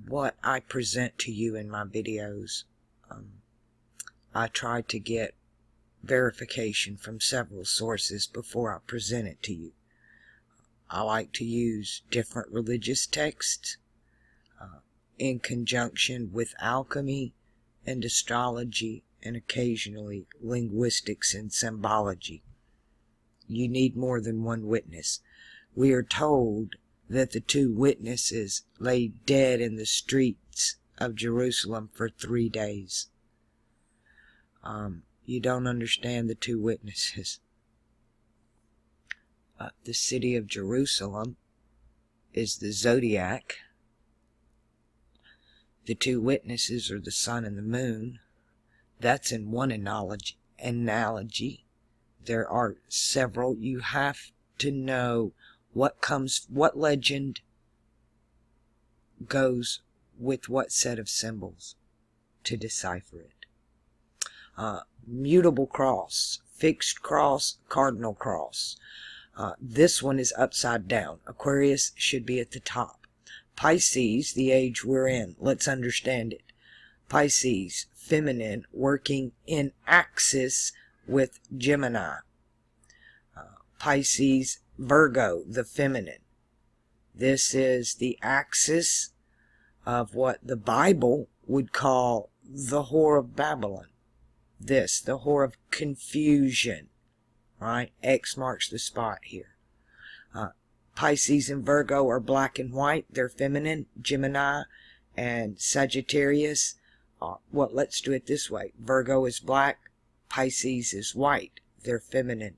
what I present to you in my videos, I try to get verification from several sources before I present it to you. I like to use different religious texts in conjunction with alchemy and astrology and occasionally linguistics and symbology. You need more than one witness. We are told that the two witnesses lay dead in the streets of Jerusalem for 3 days. You don't understand the two witnesses. The city of Jerusalem is the zodiac. The two witnesses are the sun and the moon. That's in one analogy. There are several. You have to know what legend goes with what set of symbols to decipher it. Mutable cross, fixed cross, cardinal cross. This one is upside down. Aquarius should be at the top. Pisces, the age we're in. Let's understand it. Pisces, feminine, working in axis with Gemini. Pisces, Virgo, the feminine. This is the axis of what the Bible would call the whore of Babylon. The whore of confusion. Right? X marks the spot here. Pisces and Virgo are black and white. They're feminine. Gemini and Sagittarius. Let's do it this way. Virgo is black. Pisces is white. They're feminine.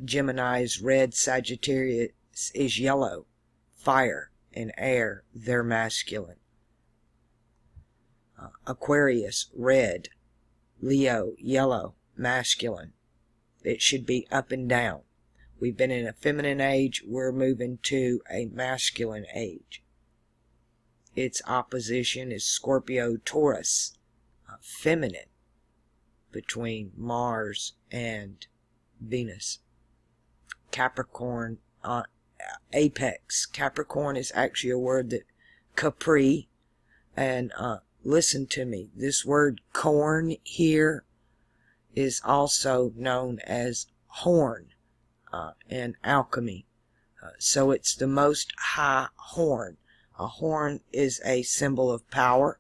Gemini is red. Sagittarius is yellow. Fire and air. They're masculine. Aquarius, red. Leo, yellow. Masculine. It should be up and down. We've been in a feminine age. We're moving to a masculine age. Its opposition is Scorpio, Taurus, feminine, between Mars and Venus. Capricorn, apex. Capricorn is actually a word that Capri, and listen to me. This word corn here is also known as horn in alchemy. So it's the most high horn. A horn is a symbol of power.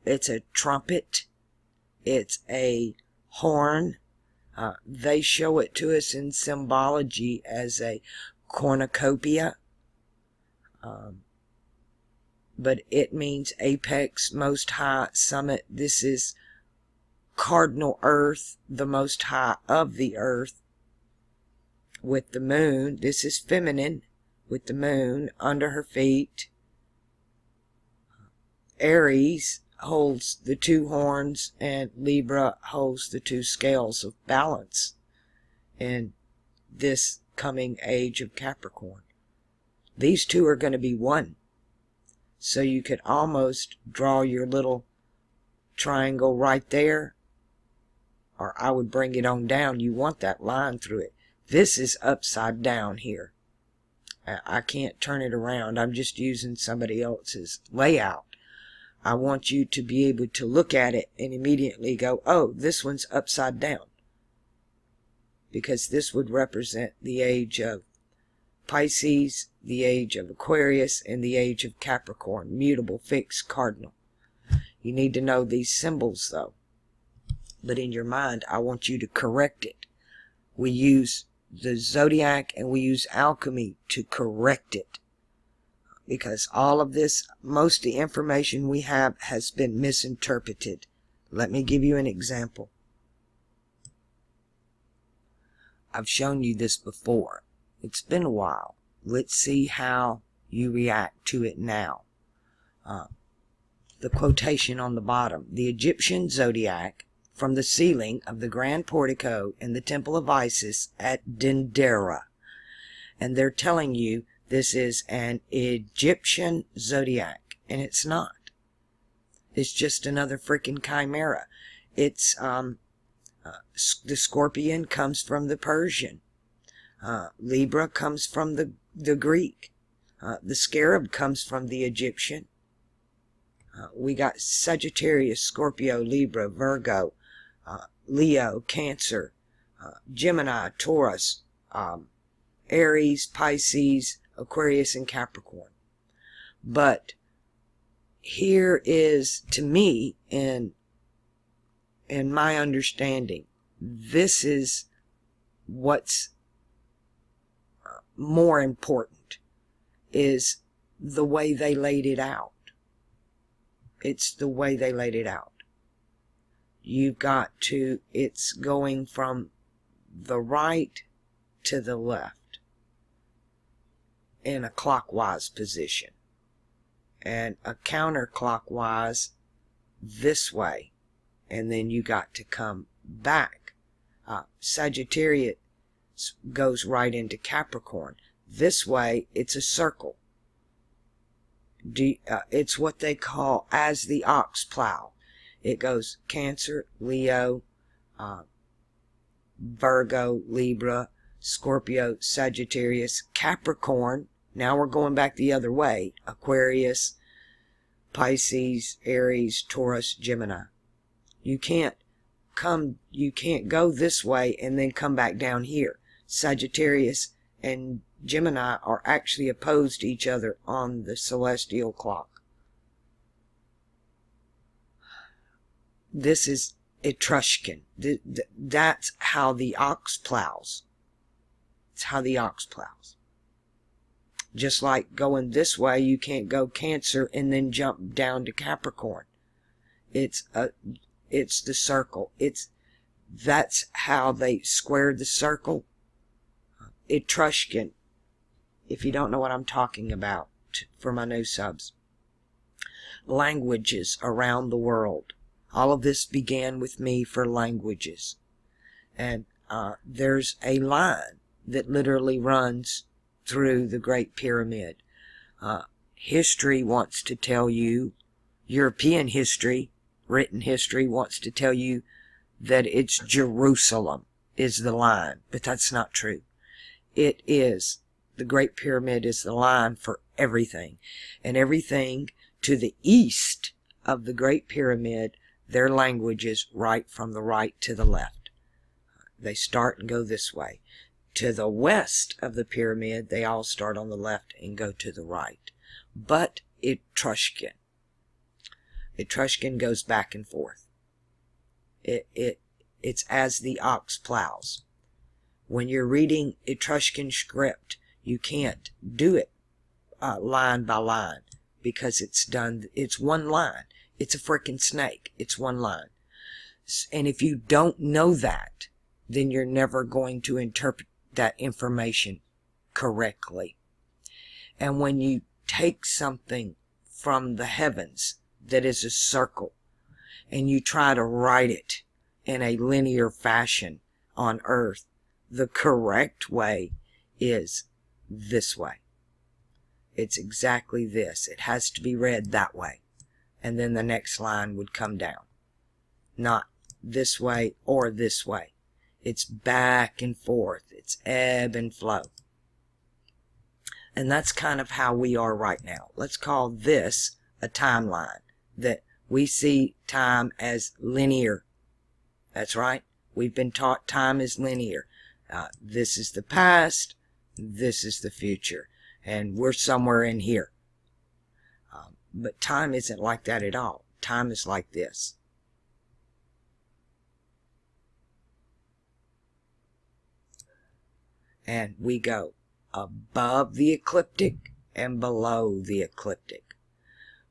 It's a trumpet. It's a horn. They show it to us in symbology as a cornucopia. But it means apex, most high, summit. This is cardinal earth, the most high of the earth. With the moon, this is feminine, with the moon under her feet. Aries holds the two horns, and Libra holds the two scales of balance in this coming age of Capricorn. These two are going to be one. So you could almost draw your little triangle right there, or I would bring it on down. You want that line through it. This is upside down here. I can't turn it around. I'm just using somebody else's layout. I want you to be able to look at it and immediately go, oh, this one's upside down. Because this would represent the age of Pisces, the age of Aquarius, and the age of Capricorn. Mutable, fixed, cardinal. You need to know these symbols, though. But in your mind, I want you to correct it. We use the zodiac and we use alchemy to correct it. Because all of this, most of the information we have has been misinterpreted. Let me give you an example. I've shown you this before. It's been a while. Let's see how you react to it now. The quotation on the bottom. The Egyptian zodiac from the ceiling of the grand portico in the temple of Isis at Dendera. And they're telling you this is an Egyptian zodiac. And it's not. It's just another freaking chimera. It's, the scorpion comes from the Persian. Libra comes from the Greek. The scarab comes from the Egyptian. We got Sagittarius, Scorpio, Libra, Virgo, Leo, Cancer, Gemini, Taurus, Aries, Pisces, Aquarius, and Capricorn. But here is, to me, in my understanding, this is what's more important, is the way they laid it out. It's the way they laid it out. You've got to, it's going from the right to the left in a clockwise position, and a counterclockwise this way, and then you got to come back. Sagittarius goes right into Capricorn. This way, it's a circle. It's what they call as the ox plow. It goes Cancer, Leo, Virgo, Libra, Scorpio, Sagittarius, Capricorn. Now we're going back the other way. Aquarius, Pisces, Aries, Taurus, Gemini. You can't go this way and then come back down here. Sagittarius and Gemini are actually opposed to each other on the celestial clock. This is Etruscan. That's how the ox plows. It's how the ox plows. Just like going this way, you can't go Cancer and then jump down to Capricorn. It's the circle. That's how they squared the circle. Etruscan, if you don't know what I'm talking about, for my new subs. Languages around the world. All of this began with me for languages. And there's a line that literally runs through the Great Pyramid. History wants to tell you, European history, written history wants to tell you that it's Jerusalem is the line, but that's not true. It is. The Great Pyramid is the line for everything. And everything to the east of the Great Pyramid, their languages right from the right to the left. They start and go this way. To the west of the pyramid, they all start on the left and go to the right. But Etruscan goes back and forth. It's as the ox plows. When you're reading Etruscan script, you can't do it line by line, because it's one line. It's a freaking snake. It's one line. And if you don't know that, then you're never going to interpret that information correctly. And when you take something from the heavens that is a circle, and you try to write it in a linear fashion on earth, the correct way is this way. It's exactly this. It has to be read that way. And then the next line would come down. Not this way or this way. It's back and forth. It's ebb and flow. And that's kind of how we are right now. Let's call this a timeline. That we see time as linear. That's right. We've been taught time is linear. This is the past. This is the future. And we're somewhere in here. But time isn't like that at all. Time is like this. And we go above the ecliptic and below the ecliptic.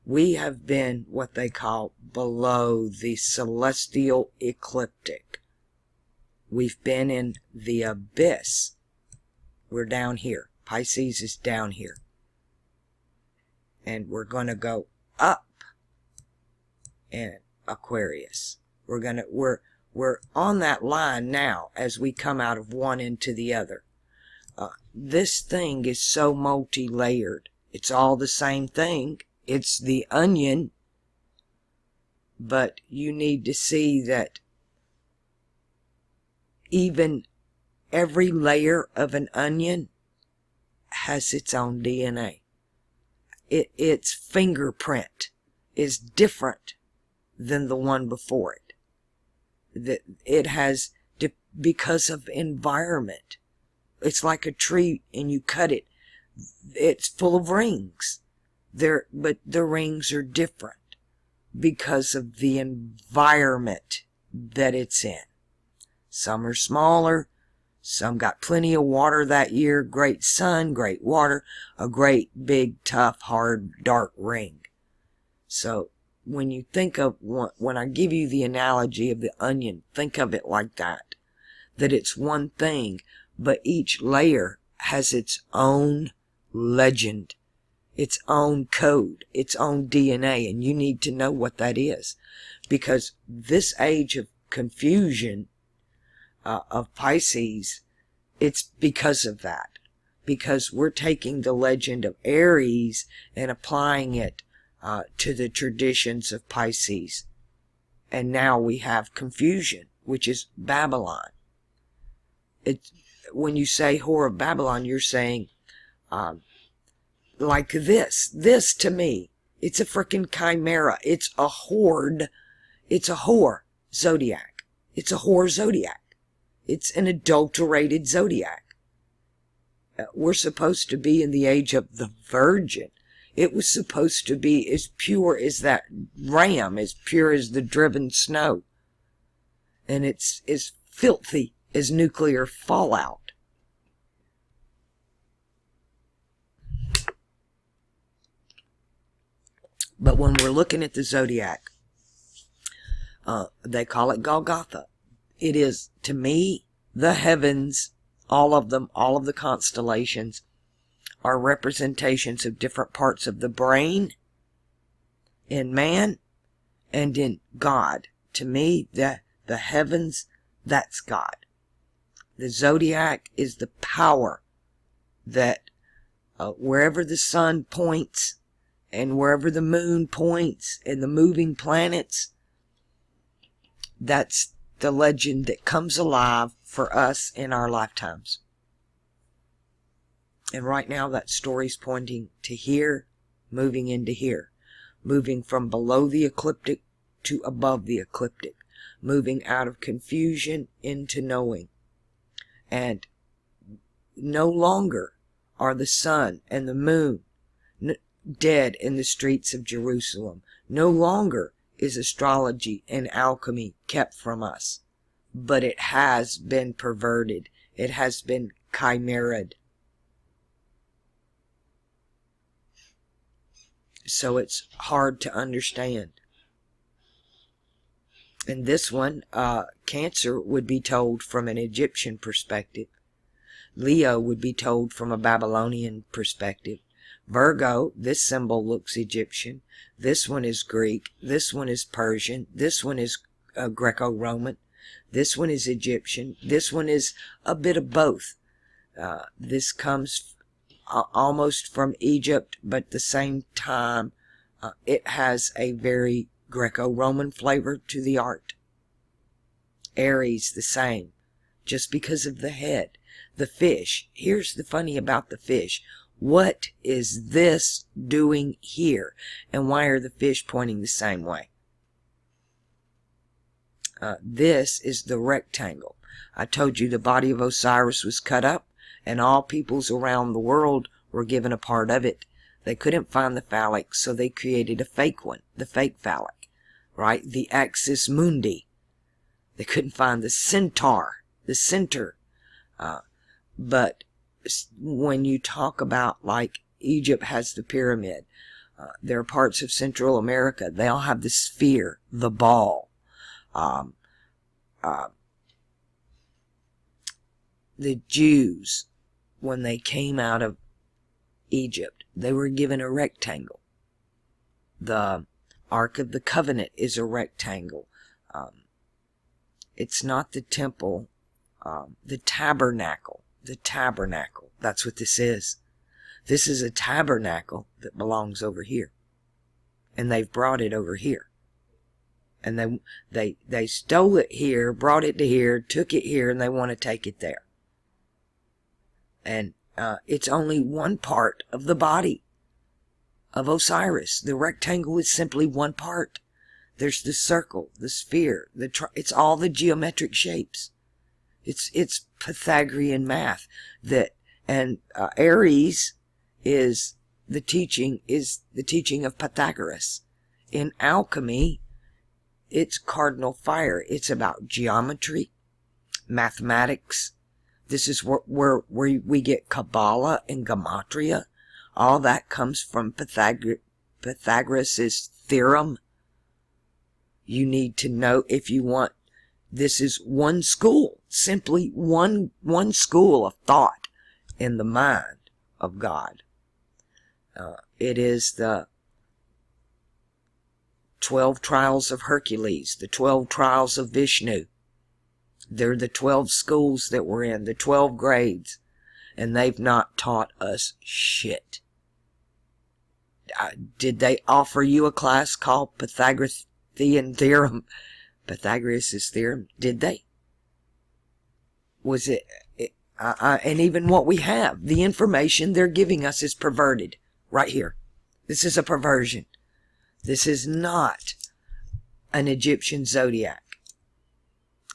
We have been what they call below the celestial ecliptic. We've been in the abyss. We're down here. Pisces is down here. And we're going to go up in Aquarius. We're on that line now as we come out of one into the other. This thing is so multi-layered. It's all the same thing. It's the onion. But you need to see that even every layer of an onion has its own DNA. its fingerprint is different than the one before it. That it has, because of environment. It's like a tree and you cut it. It's full of rings. But the rings are different because of the environment that it's in. Some are smaller. Some got plenty of water that year. Great sun, great water. A great, big, tough, hard, dark ring. So when you think of, when I give you the analogy of the onion, think of it like that. That it's one thing, but each layer has its own legend, its own code, its own DNA, and you need to know what that is. Because this age of confusion of Pisces, it's because of that. Because we're taking the legend of Aries and applying it to the traditions of Pisces. And now we have confusion, which is Babylon. When you say Whore of Babylon, you're saying, like this to me, it's a frickin' chimera. It's a horde. It's a whore zodiac. It's a whore zodiac. It's an adulterated zodiac. We're supposed to be in the age of the Virgin. It was supposed to be as pure as that ram, as pure as the driven snow. And it's as filthy as nuclear fallout. But when we're looking at the zodiac, they call it Golgotha. It is, to me, the heavens, all of them, all of the constellations, are representations of different parts of the brain in man and in God. To me, the heavens, that's God. The zodiac is the power that wherever the sun points and wherever the moon points and the moving planets, that's the legend that comes alive for us in our lifetimes. And right now that story's pointing to here, moving into here. Moving from below the ecliptic to above the ecliptic. Moving out of confusion into knowing. And no longer are the sun and the moon dead in the streets of Jerusalem. No longer is astrology and alchemy kept from us. But it has been perverted. It has been chimeraed. So it's hard to understand. And this one, Cancer would be told from an Egyptian perspective. Leo would be told from a Babylonian perspective. Virgo, this symbol looks Egyptian. This one is Greek. This one is Persian. This one is Greco-Roman. This one is Egyptian. This one is a bit of both. This comes almost from Egypt, but at the same time, it has a very Greco-Roman flavor to the art. Aries, the same, just because of the head. The fish. Here's the funny about the fish. What is this doing here? And why are the fish pointing the same way? This is the rectangle. I told you the body of Osiris was cut up, and all peoples around the world were given a part of it. They couldn't find the phallic, so they created a fake one, the fake phallic, right? The axis mundi. They couldn't find the centaur, the center. But when you talk about, like, Egypt has the pyramid, there are parts of Central America, they all have the sphere, the ball. The Jews, when they came out of Egypt, they were given a rectangle. The Ark of the Covenant is a rectangle. It's not the temple, the tabernacle. The tabernacle. That's what this is. This is a tabernacle that belongs over here. And they've brought it over here. And they stole it here, brought it to here, took it here, and they want to take it there. And it's only one part of the body of Osiris. The rectangle is simply one part. There's the circle, the sphere, it's all the geometric shapes. It's Pythagorean math and Aries is the teaching of Pythagoras. In alchemy, it's cardinal fire. It's about geometry, mathematics. This is where we get Kabbalah and Gematria. All that comes from Pythagoras' theorem. You need to know, if you want, this is one school, simply one school of thought in the mind of God. It is the 12 trials of Hercules, the 12 trials of Vishnu. They're the 12 schools that we're in, the 12 grades, and they've not taught us shit. Did they offer you a class called Pythagorean theorem? Pythagoras' theorem? Did they? Was it? And even what we have, the information they're giving us is perverted. Right here. This is a perversion. This is not an Egyptian zodiac.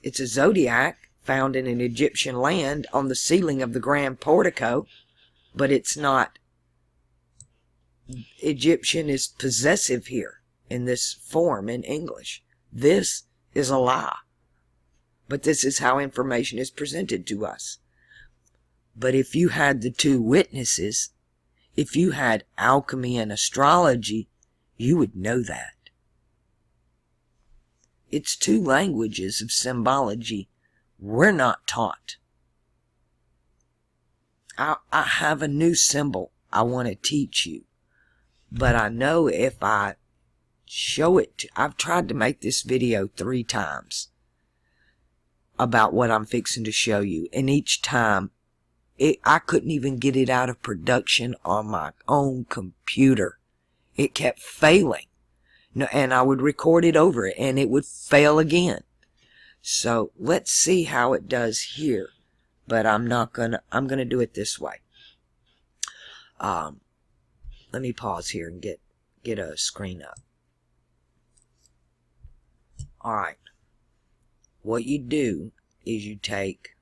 It's a zodiac found in an Egyptian land on the ceiling of the grand portico, but it's not. Egyptian is possessive here in this form in English. This is a lie. But this is how information is presented to us. But if you had the two witnesses, if you had alchemy and astrology, you would know that. It's two languages of symbology we're not taught. I have a new symbol I want to teach you. But I know if I show it, I've tried to make this video 3 times about what I'm fixing to show you. And each time, I couldn't even get it out of production on my own computer. It kept failing. And I would record it over it and it would fail again. So let's see how it does here. But I'm gonna do it this way. Let me pause here and get a screen up. Alright. What you do is you take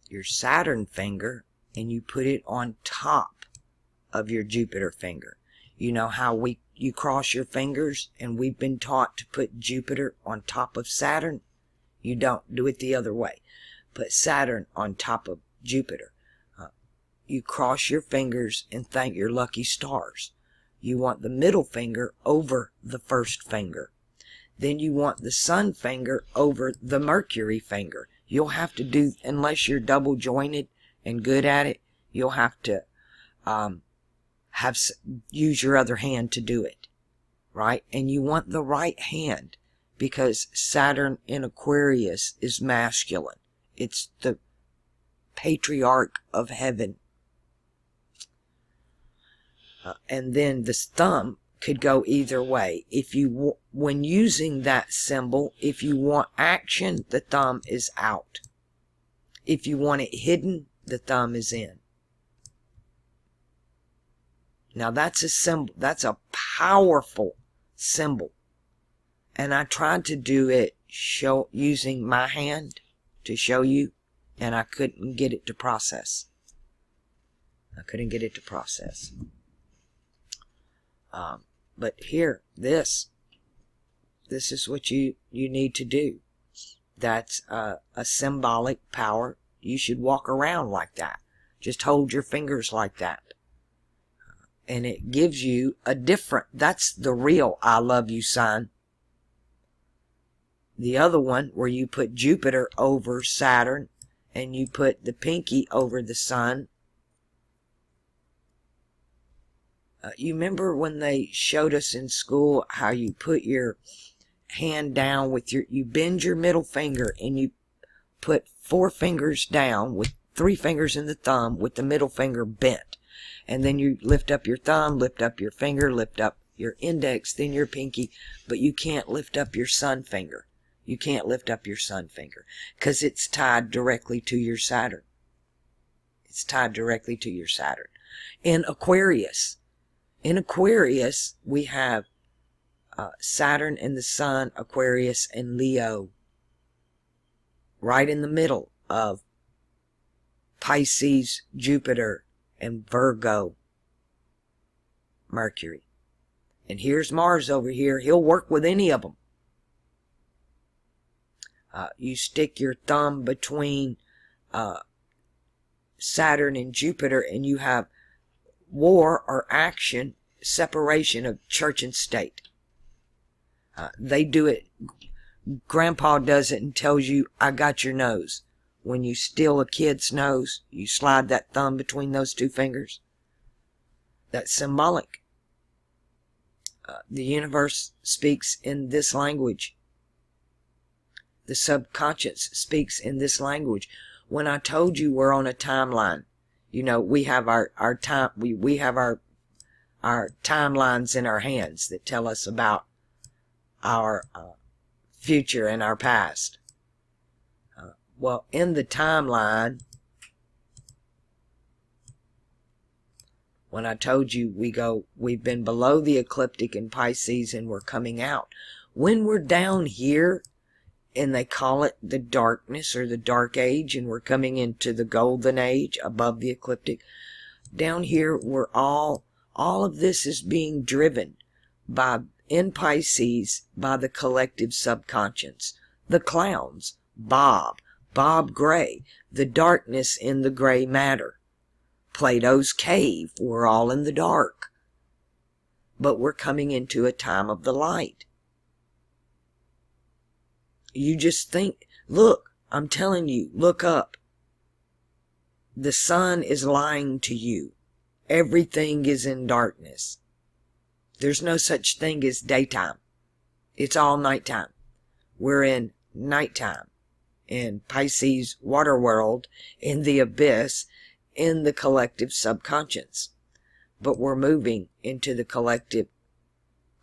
your Saturn finger and you put it on top of your Jupiter finger. You know how you cross your fingers, and we've been taught to put Jupiter on top of Saturn? You don't. Do it the other way. Put Saturn on top of Jupiter. You cross your fingers and thank your lucky stars. You want the middle finger over the first finger. Then you want the Sun finger over the Mercury finger. You'll have to do, unless you're double jointed and good at it, you'll have to use your other hand to do it, right? And you want the right hand, because Saturn in Aquarius is masculine. It's the patriarch of heaven. And then the thumb could go either way. If you, when using that symbol, if you want action, the thumb is out. If you want it hidden, the thumb is in. Now that's a symbol. That's a powerful symbol. And I tried to do it using my hand to show you, and I couldn't get it to process. I couldn't get it to process. But here, this is what you need to do. That's a symbolic power. You should walk around like that. Just hold your fingers like that. And it gives you a different, that's the real I love you sign. The other one, where you put Jupiter over Saturn and you put the pinky over the sun. You remember when they showed us in school how you put your hand down with you bend your middle finger and you put 4 fingers down with 3 fingers in the thumb with the middle finger bent. And then you lift up your thumb, lift up your finger, lift up your index, then your pinky, but you can't lift up your sun finger. You can't lift up your sun finger because it's tied directly to your Saturn. It's tied directly to your Saturn. In Aquarius, In Aquarius, we have Saturn and the Sun, Aquarius and Leo, right in the middle of Pisces, Jupiter, and Virgo, Mercury. And here's Mars over here. He'll work with any of them. You stick your thumb between Saturn and Jupiter, and you have war or action, separation of church and state. They do it. Grandpa does it and tells you, I got your nose. When you steal a kid's nose, you slide that thumb between those two fingers. That's symbolic. The universe speaks in this language. The subconscious speaks in this language. When I told you we're on a timeline, you know, we have our time, we have our timelines in our hands that tell us about our future and our past. Well, in the timeline, when I told you we've been below the ecliptic in Pisces and we're coming out. When we're down here, and they call it the darkness or the dark age, and we're coming into the golden age above the ecliptic, down here we're all of this is being driven by, in Pisces, by the collective subconscious. The clowns, Bob Gray, the darkness in the gray matter. Plato's cave, we're all in the dark. But we're coming into a time of the light. You just think, look, I'm telling you, look up. The sun is lying to you. Everything is in darkness. There's no such thing as daytime. It's all nighttime. We're in nighttime. In Pisces water world, in the abyss, in the collective subconscious. But we're moving into the collective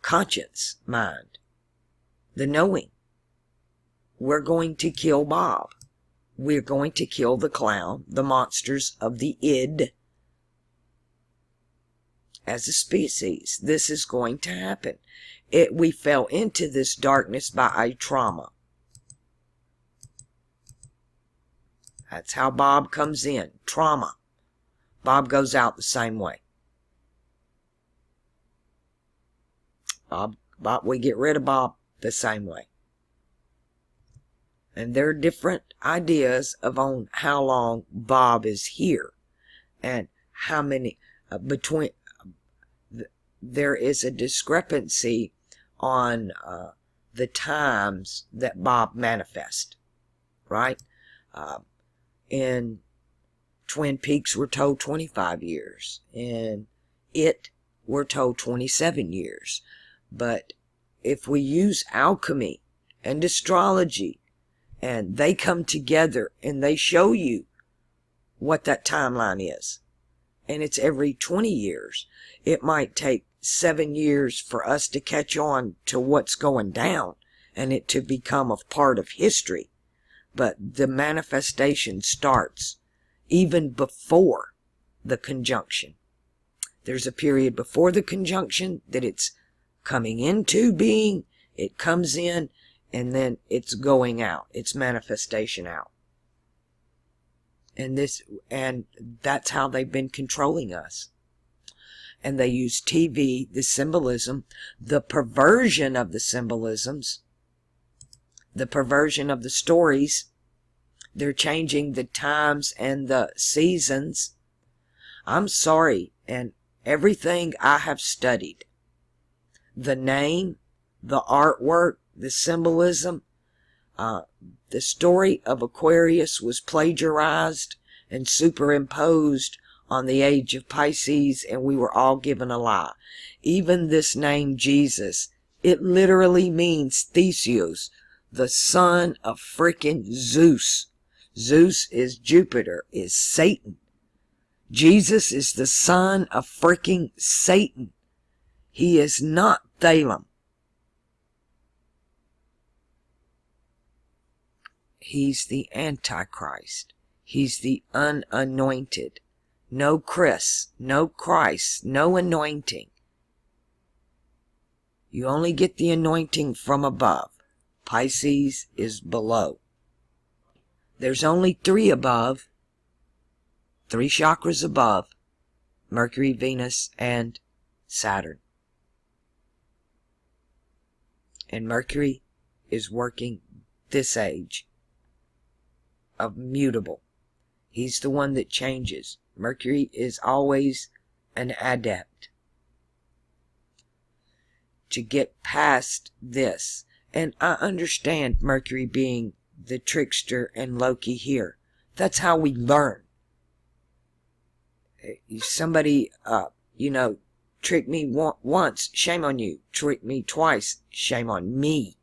conscious mind. The knowing. We're going to kill Bob. We're going to kill the clown, the monsters of the id. As a species, this is going to happen. We fell into this darkness by a trauma. That's how Bob comes in. Trauma. Bob goes out the same way. We get rid of Bob the same way. And there are different ideas of on how long Bob is here. And how many, there is a discrepancy on the times that Bob manifests. Right? In Twin Peaks, we're told 25 years. In we're told 27 years. But if we use alchemy and astrology, and they come together and they show you what that timeline is, and it's every 20 years, it might take 7 years for us to catch on to what's going down and it to become a part of history. But the manifestation starts even before the conjunction. There's a period before the conjunction that it's coming into being, it comes in, and then it's going out, it's manifestation out. And that's how they've been controlling us. And they use TV, the symbolism, the perversion of the symbolisms, the perversion of the stories. They're changing the times and the seasons. I'm sorry, and everything I have studied, the name, the artwork, the symbolism, the story of Aquarius was plagiarized and superimposed on the age of Pisces, and we were all given a lie. Even this name Jesus, it literally means Theseus, the son of frickin' Zeus. Zeus is Jupiter, is Satan. Jesus is the son of frickin' Satan. He is not Thalem. He's the antichrist. He's the unanointed. No Chris, no Christ, no anointing. You only get the anointing from above. Pisces is below. There's only 3 above, 3 chakras above: Mercury, Venus, and Saturn. And Mercury is working this age of mutable. He's the one that changes. Mercury is always an adept. To get past this, and I understand Mercury being the trickster and Loki here. That's how we learn. Somebody, trick me once, shame on you. Trick me twice, shame on me.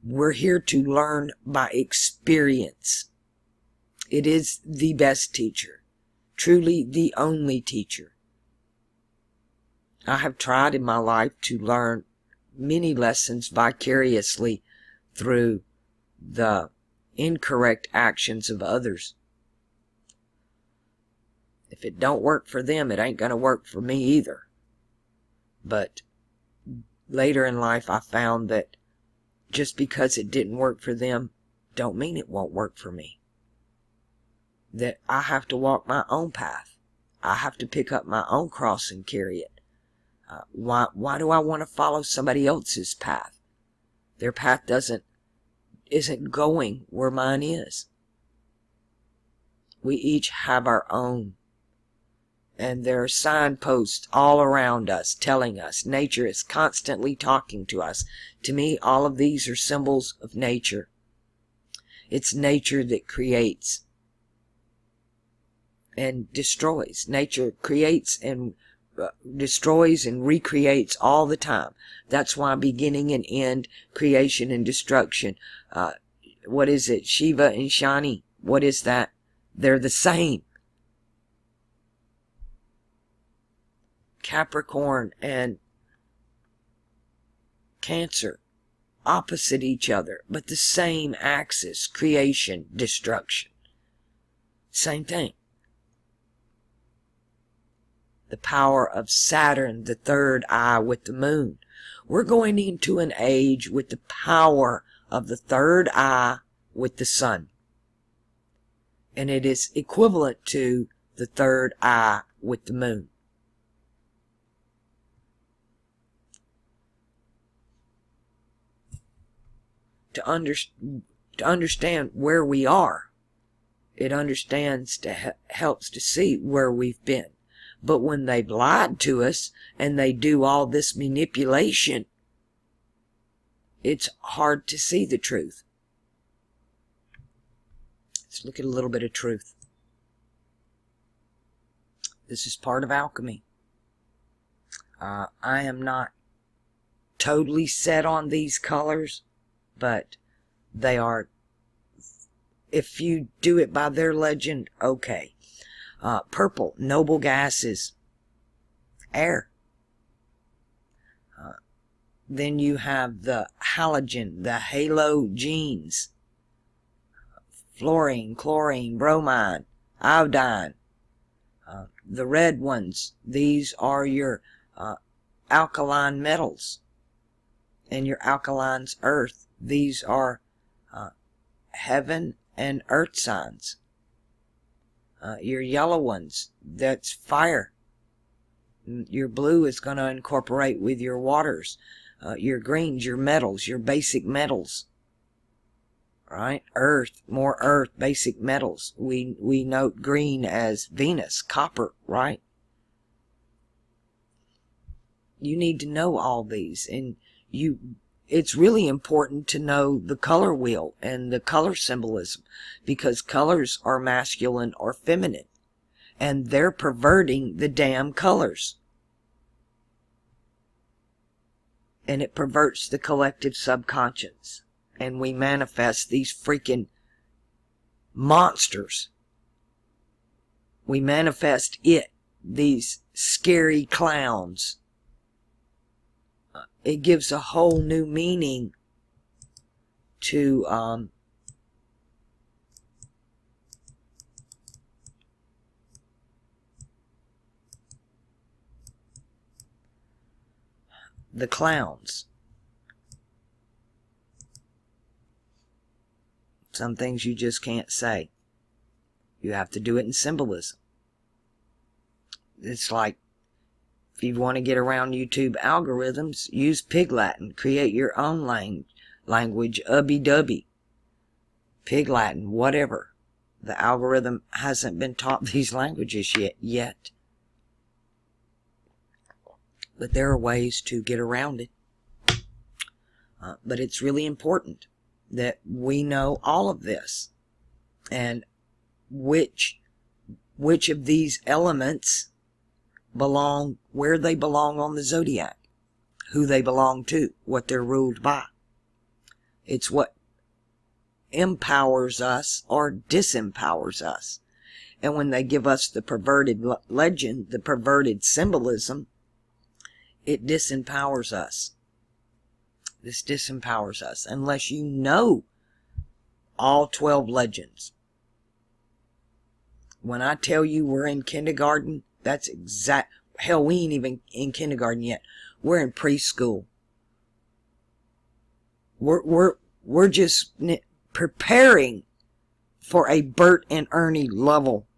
We're here to learn by experience. It is the best teacher. Truly the only teacher. I have tried in my life to learn many lessons vicariously through the incorrect actions of others. If it don't work for them, it ain't going to work for me either. But later in life, I found that just because it didn't work for them, don't mean it won't work for me. That I have to walk my own path. I have to pick up my own cross and carry it. Why do I want to follow somebody else's path? Their path isn't going where mine is. We each have our own. And there are signposts all around us telling us. Nature is constantly talking to us. To me, all of these are symbols of nature. It's nature that creates and destroys. Nature creates and destroys and recreates all the time. That's why beginning and end, creation and destruction. What is it? Shiva and Shani. What is that? They're the same. Capricorn and Cancer, opposite each other, but the same axis: creation, destruction. Same thing. The power of Saturn, the 3rd eye with the moon. We're going into an age with the power of the 3rd eye with the sun. And it is equivalent to the 3rd eye with the moon. To understand where we are, it helps to see where we've been. But when they've lied to us and they do all this manipulation, it's hard to see the truth. Let's look at a little bit of truth. This is part of alchemy. I am not totally set on these colors, but they are, if you do it by their legend, okay. Purple, noble gases, air. Then you have the halogen, the halogenes, fluorine, chlorine, bromine, iodine. The red ones, these are your alkaline metals. And your alkalines, earth. These are heaven and earth signs. Your yellow ones, that's fire. Your blue is going to incorporate with your waters. Your greens, your metals, your basic metals. Right? Earth, more earth, basic metals. We note green as Venus, copper, right? You need to know all these, and it's really important to know the color wheel and the color symbolism, because colors are masculine or feminine, and they're perverting the damn colors. And it perverts the collective subconscious, and we manifest these freaking monsters. We manifest these scary clowns. It gives a whole new meaning to the clowns. Some things you just can't say. You have to do it in symbolism. It's like, if you want to get around YouTube algorithms, use Pig Latin. Create your own language, ubby-dubby. Pig Latin, whatever. The algorithm hasn't been taught these languages yet. But there are ways to get around it. But it's really important that we know all of this. And which of these elements belong, where they belong on the zodiac, who they belong to, what they're ruled by. It's what empowers us or disempowers us. And when they give us the perverted legend, the perverted symbolism, it disempowers us. This disempowers us unless you know all 12 legends. When I tell you we're in kindergarten, that's exact. Hell, we ain't even in kindergarten yet. We're in preschool. We're just preparing for a Bert and Ernie level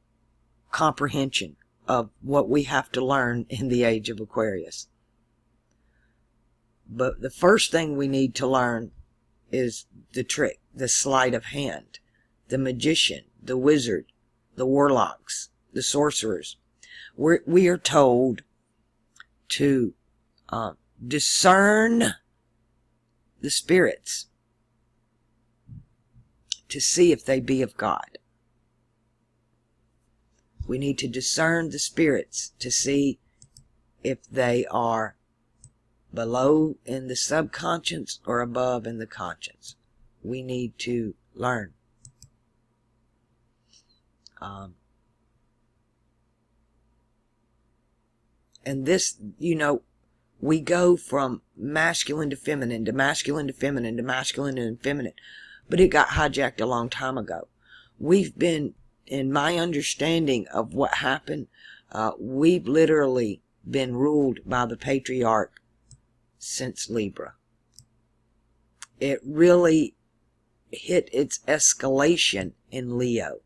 comprehension of what we have to learn in the age of Aquarius. But the first thing we need to learn is the trick, the sleight of hand, the magician, the wizard, the warlocks, the sorcerers. We are told to discern the spirits, to see if they be of God. We need to discern the spirits to see if they are below in the subconscious or above in the conscious. We need to learn. And this, you know, we go from masculine to feminine, to masculine to feminine, to masculine and feminine. But it got hijacked a long time ago. We've been, in my understanding of what happened, we've literally been ruled by the patriarch since Libra. It really hit its escalation in Leo,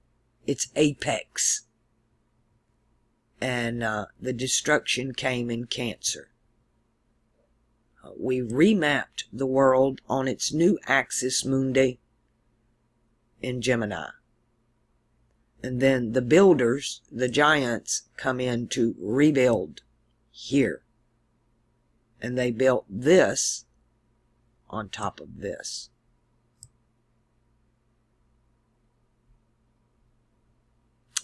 its apex. And the destruction came in Cancer. We remapped the world on its new axis mundi in Gemini. And then the builders, the giants, come in to rebuild here. And they built this on top of this.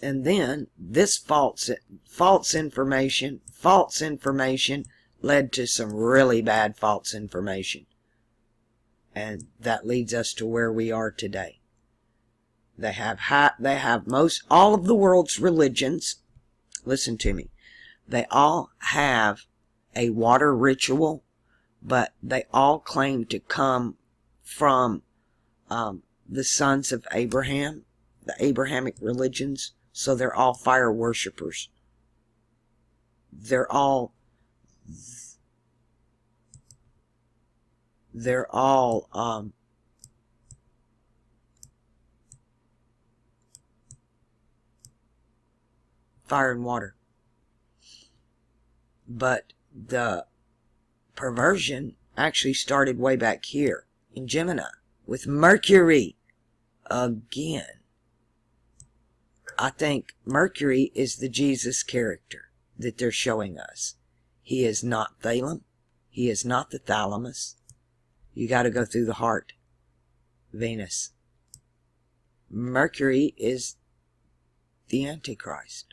And then this false information led to some really bad false information. And that leads us to where we are today. They have most all of the world's religions. Listen to me. They all have a water ritual, but they all claim to come from the sons of Abraham, the Abrahamic religions. So they're all fire worshippers. They're all fire and water. But the perversion actually started way back here in Gemini with Mercury again. I think Mercury is the Jesus character that they're showing us. He is not Thalum. He is not the thalamus. You got to go through the heart. Venus. Mercury is the Antichrist.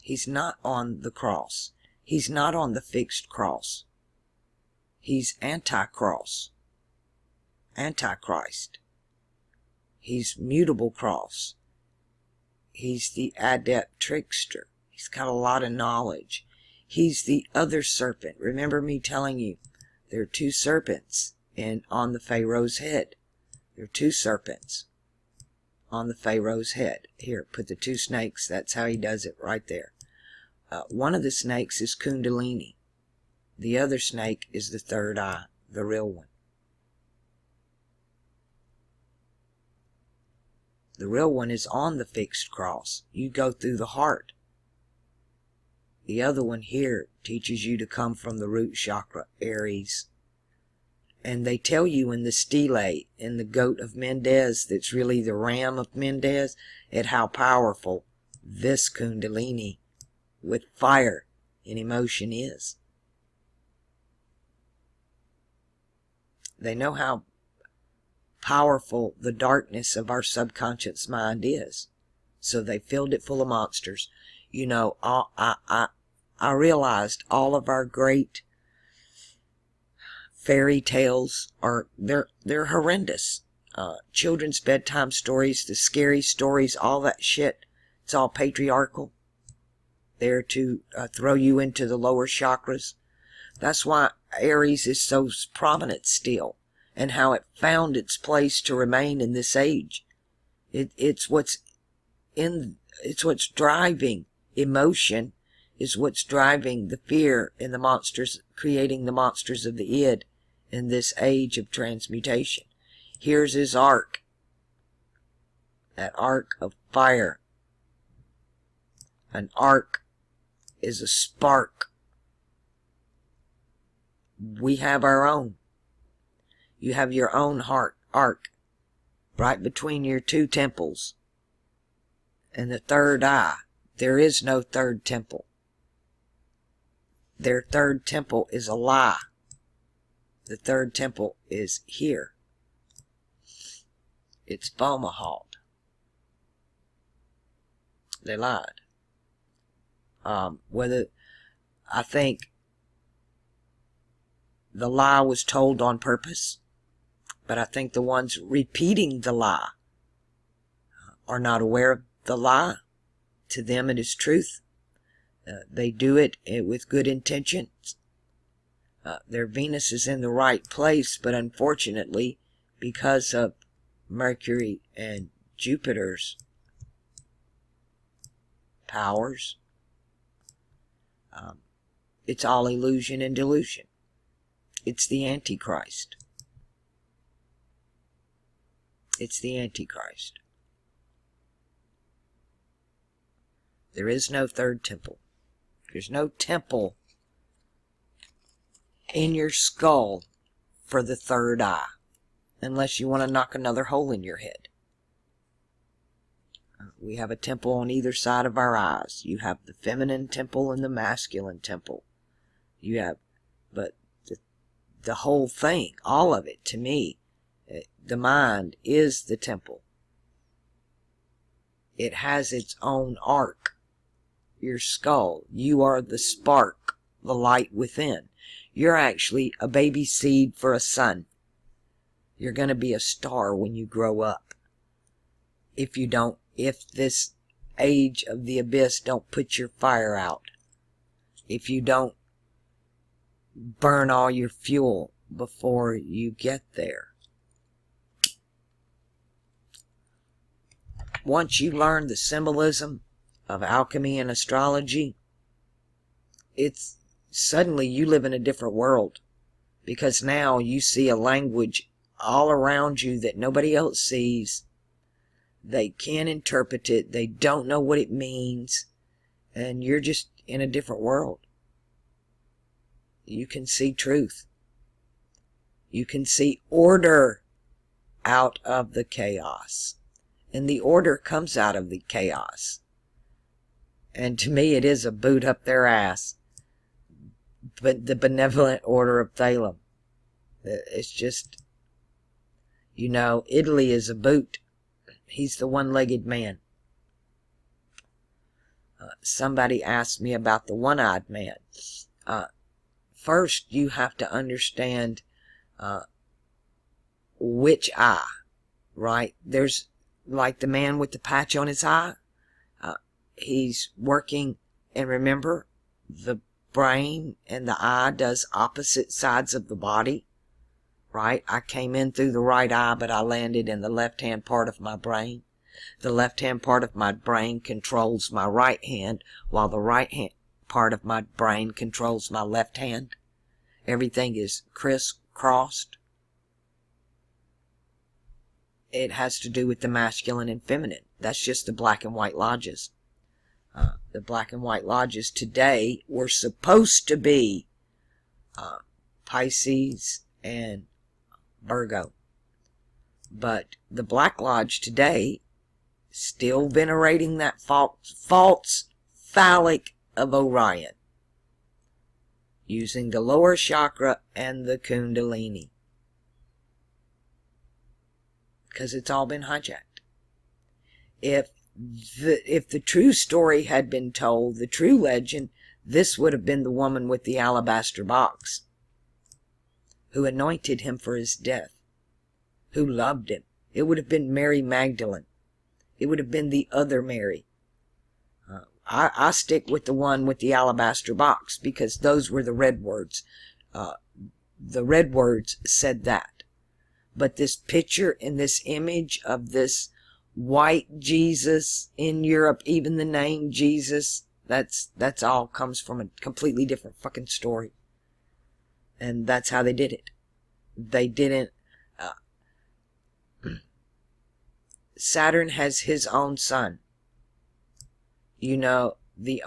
He's not on the cross. He's not on the fixed cross. He's anti-cross. Antichrist. He's mutable cross. He's the adept trickster. He's got a lot of knowledge. He's the other serpent. Remember me telling you, there are two serpents on the Pharaoh's head. There are two serpents on the Pharaoh's head. Here, put the two snakes. That's how he does it right there. One of the snakes is Kundalini. The other snake is the third eye, the real one. The real one is on the fixed cross. You go through the heart. The other one here teaches you to come from the root chakra, Aries. And they tell you in the stele, in the goat of Mendez, that's really the ram of Mendez, at how powerful this kundalini with fire and emotion is. They know how powerful the darkness of our subconscious mind is. So they filled it full of monsters. You know, I realized all of our great fairy tales they're horrendous. Children's bedtime stories, the scary stories, all that shit, it's all patriarchal. There to throw you into the lower chakras. That's why Aries is so prominent still, and how it found its place to remain in this age. It's what's driving emotion, is what's driving the fear in the monsters, creating the monsters of the id in this age of transmutation. Here's his arc, that arc of fire. An arc is a spark. We have our own. You have your own heart arc right between your two temples and the third eye. There is no third temple. Their third temple is a lie. The third temple is here. It's Fomalhaut. They lied. I think the lie was told on purpose, but I think the ones repeating the lie are not aware of the lie. To them it is truth. They do it with good intentions. Their Venus is in the right place, but unfortunately, because of Mercury and Jupiter's powers, it's all illusion and delusion. It's the antichrist. It's the antichrist. There is no third temple. There's no temple in your skull for the third eye, unless you want to knock another hole in your head. We have a temple on either side of our eyes. You have the feminine temple and the masculine temple. You have, but the whole thing, all of it, to me, the mind is the temple. It has its own arc. Your skull, you are the spark, the light within. You're actually a baby seed for a sun. You're going to be a star when you grow up. If this age of the abyss don't put your fire out. If you don't burn all your fuel before you get there. Once you learn the symbolism of alchemy and astrology, it's suddenly you live in a different world, because now you see a language all around you that nobody else sees. They can't interpret it. They don't know what it means. And you're just in a different world. You can see truth. You can see order out of the chaos. And the order comes out of the chaos. And to me, it is a boot up their ass. But the benevolent order of Thalem. It's just, you know, Italy is a boot. He's the one-legged man. Somebody asked me about the one-eyed man. First, you have to understand which eye, right? There's like the man with the patch on his eye. He's working, and remember, the brain and the eye does opposite sides of the body, right? I came in through the right eye, but I landed in the left-hand part of my brain. The left-hand part of my brain controls my right hand, while the right-hand part of my brain controls my left hand. everything is crisscrossed. It has to do with the masculine and feminine. That's just the black and white lodges. The black and white lodges today were supposed to be Pisces and Virgo. But the Black Lodge today still venerating that false phallic of Orion, using the lower chakra and the Kundalini, because it's all been hijacked. If the true story had been told, the true legend, this would have been the woman with the alabaster box who anointed him for his death, who loved him. It would have been Mary Magdalene. It would have been the other Mary. I stick with the one with the alabaster box because those were the red words. The red words said that. But this picture and this image of this white Jesus in Europe, even the name Jesus, that's all comes from a completely different fucking story. And that's how they did it. They didn't... Saturn has his own sun. You know, there's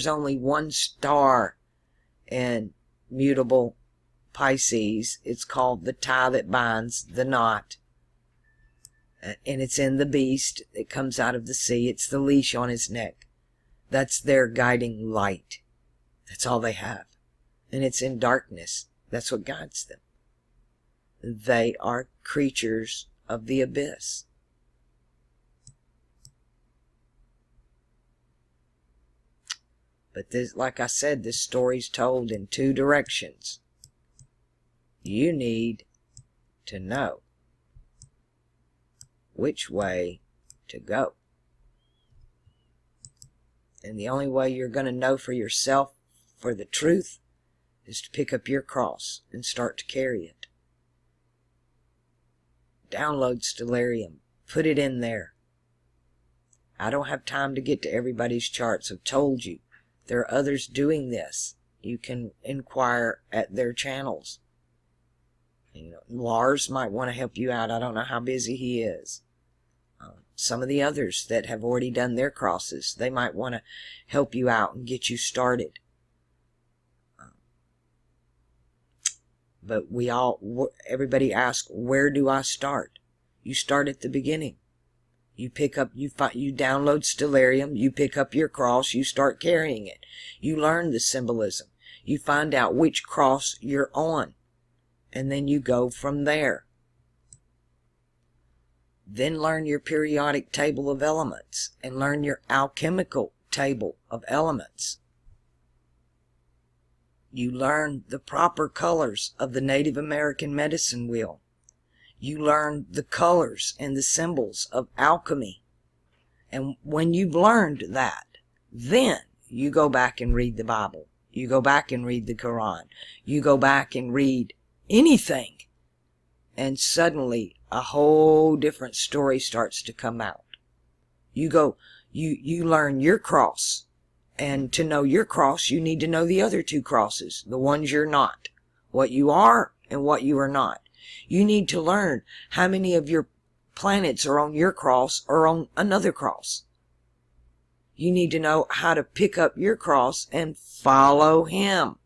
only one star in mutable Pisces. It's called the tie that binds the knot. And it's in the beast. It comes out of the sea. It's the leash on his neck. That's their guiding light. That's all they have. And it's in darkness. That's what guides them. They are creatures of the abyss. But this, like I said, this story's told in two directions. You need to know which way to go. And the only way you're going to know for yourself, for the truth, is to pick up your cross and start to carry it. Download Stellarium. Put it in there. I don't have time to get to everybody's charts. I've told you. There are others doing this. You can inquire at their channels. You know, Lars might want to help you out. I don't know how busy he is. Some of the others that have already done their crosses, they might want to help you out and get you started. But everybody asks, where do I start? You start at the beginning. You download Stellarium, you pick up your cross, you start carrying it. You learn the symbolism. You find out which cross you're on. And then you go from there. Then learn your periodic table of elements and learn your alchemical table of elements. You learn the proper colors of the Native American medicine wheel. You learn the colors and the symbols of alchemy. And when you've learned that, then you go back and read the Bible. You go back and read the Quran. You go back and read anything. And suddenly a whole different story starts to come out. You learn your cross. And to know your cross, you need to know the other two crosses, the ones you're not, what you are and what you are not. You need to learn how many of your planets are on your cross or on another cross. You need to know how to pick up your cross and follow him.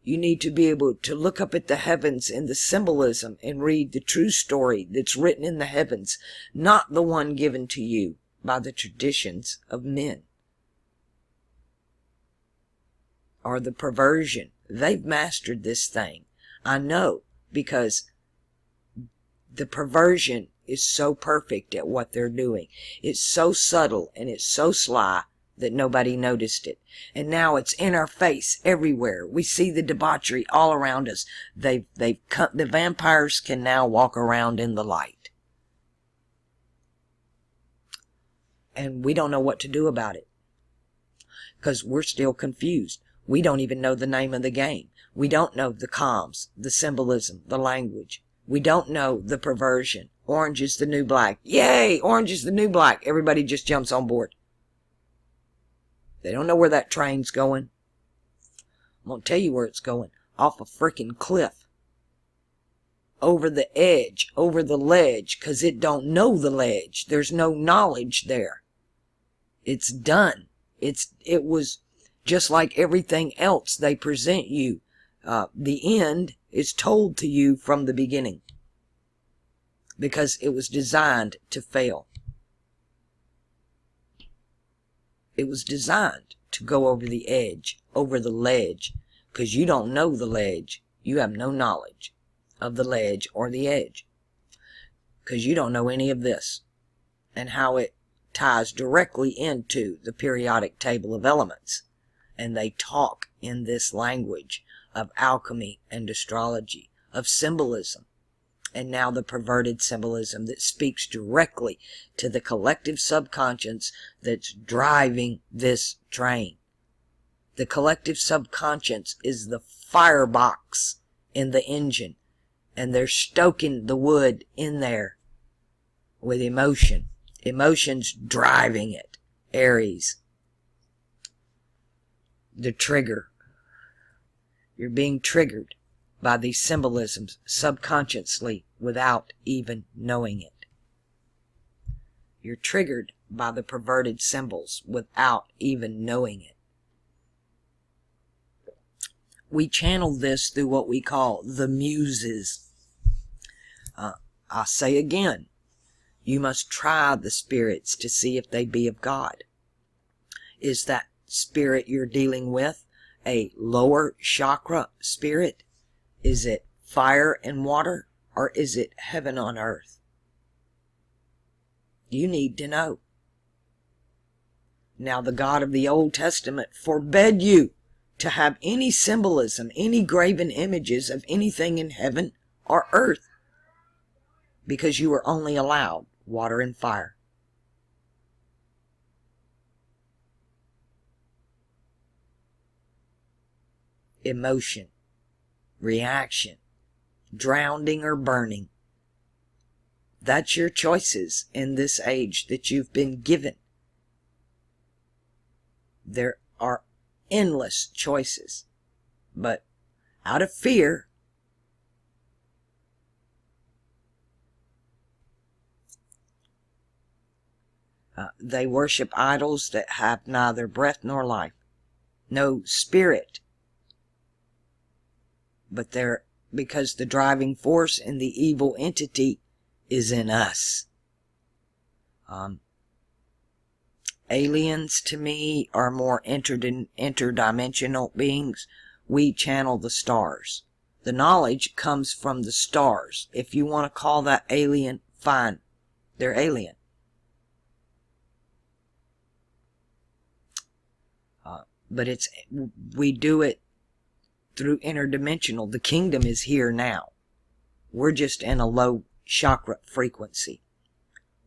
You need to be able to look up at the heavens and the symbolism and read the true story that's written in the heavens, not the one given to you by the traditions of men. Or the perversion. They've mastered this thing. I know, because the perversion is so perfect at what they're doing. It's so subtle and it's so sly that nobody noticed it. And now it's in our face everywhere. We see the debauchery all around us. The vampires can now walk around in the light. And we don't know what to do about it. Because we're still confused. We don't even know the name of the game. We don't know the comms, the symbolism, the language. We don't know the perversion. Orange is the new black. Yay! Orange is the new black. Everybody just jumps on board. They don't know where that train's going. I'm going to tell you where it's going. Off a freaking cliff. Over the edge, over the ledge, because it don't know the ledge. There's no knowledge there. It's done. It was just like everything else they present you. The end is told to you from the beginning, because it was designed to fail. It was designed to go over the edge, over the ledge, because you don't know the ledge. You have no knowledge of the ledge or the edge, because you don't know any of this and how it ties directly into the periodic table of elements. And they talk in this language of alchemy and astrology, of symbolism, and now the perverted symbolism that speaks directly to the collective subconscious that's driving this train. The collective subconscious is the firebox in the engine, and they're stoking the wood in there with emotion. Emotion's driving it. Aries. The trigger. You're being triggered by these symbolisms subconsciously without even knowing it. You're triggered by the perverted symbols without even knowing it. We channel this through what we call the muses. I say again, you must try the spirits to see if they be of God. Is that spirit you're dealing with a lower chakra spirit? Is it fire and water? Or is it heaven on earth? You need to know. Now, the God of the Old Testament forbade you to have any symbolism, any graven images of anything in heaven or earth, because you were only allowed water and fire. Emotion, reaction, drowning or burning. That's your choices in this age that you've been given. There are endless choices, but out of fear, they worship idols that have neither breath nor life, no spirit, but they're, because the driving force and the evil entity is in us. Aliens to me are more interdimensional beings. We channel the stars. The knowledge comes from the stars. If you want to call that alien, fine. They're alien. But we do it through interdimensional. The kingdom is here now. We're just in a low chakra frequency.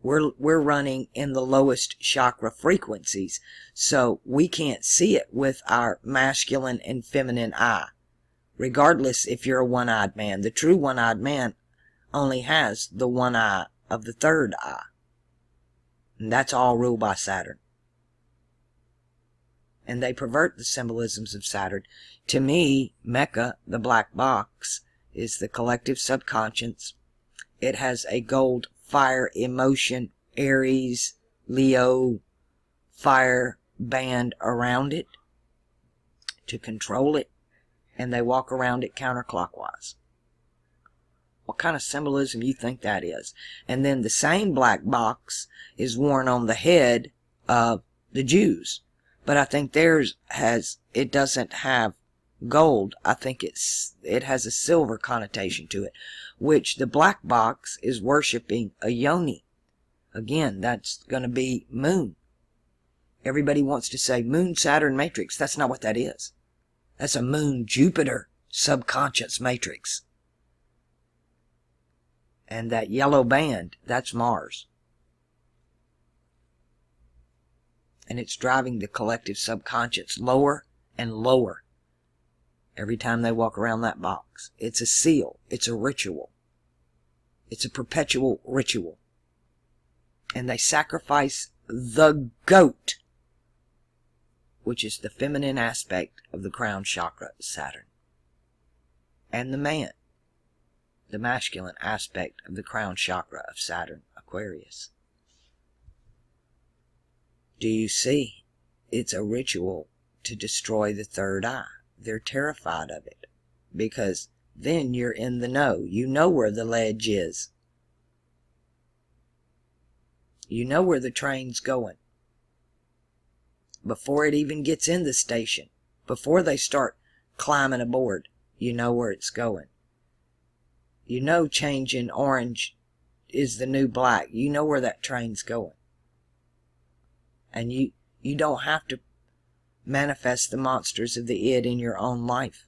We're running in the lowest chakra frequencies, so we can't see it with our masculine and feminine eye. Regardless if you're a one-eyed man, the true one-eyed man only has the one eye of the third eye. And that's all ruled by Saturn. And they pervert the symbolisms of Saturn. To me, Mecca, the black box, is the collective subconscious. It has a gold fire emotion, Aries, Leo, fire band around it to control it, and they walk around it counterclockwise. What kind of symbolism you think that is? And then the same black box is worn on the head of the Jews, but I think theirs it doesn't have gold. I think it has a silver connotation to it, which the black box is worshiping a yoni. Again, that's going to be moon. Everybody wants to say moon, Saturn matrix. That's not what that is. That's a moon, Jupiter subconscious matrix. And that yellow band, that's Mars. And it's driving the collective subconscious lower and lower every time they walk around that box. It's a seal. It's a ritual. It's a perpetual ritual. And they sacrifice the goat which is the feminine aspect of the crown chakra, Saturn. And the man, the masculine aspect of the crown chakra of Saturn, Aquarius. Do you see? It's a ritual to destroy the third eye. They're terrified of it, because then you're in the know. You know where the ledge is. You know where the train's going. Before it even gets in the station, before they start climbing aboard, you know where it's going. You know changing orange is the new black. You know where that train's going. And you don't have to manifest the monsters of the id in your own life.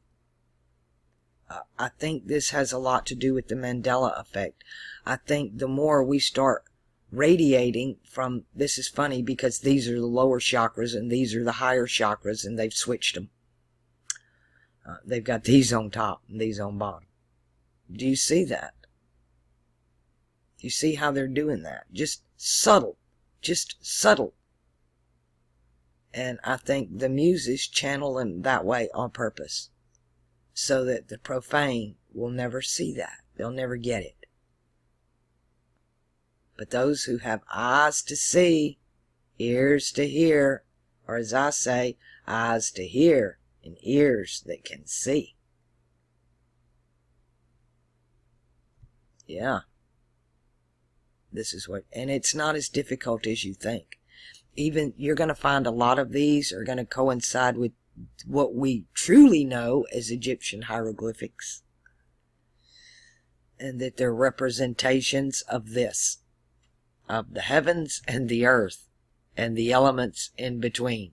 I think this has a lot to do with the Mandela effect. I think the more we start radiating from, this is funny because these are the lower chakras and these are the higher chakras, and they've switched them. They've got these on top and these on bottom. Do you see that? You see how they're doing that? Just subtle. Just subtle. And I think the muses channel them that way on purpose, so that the profane will never see that. They'll never get it. But those who have eyes to see, ears to hear, or as I say, eyes to hear and ears that can see. Yeah. This is what, and it's not as difficult as you think. Even, you're going to find a lot of these are going to coincide with what we truly know as Egyptian hieroglyphics. And that they're representations of this. Of the heavens and the earth. And the elements in between.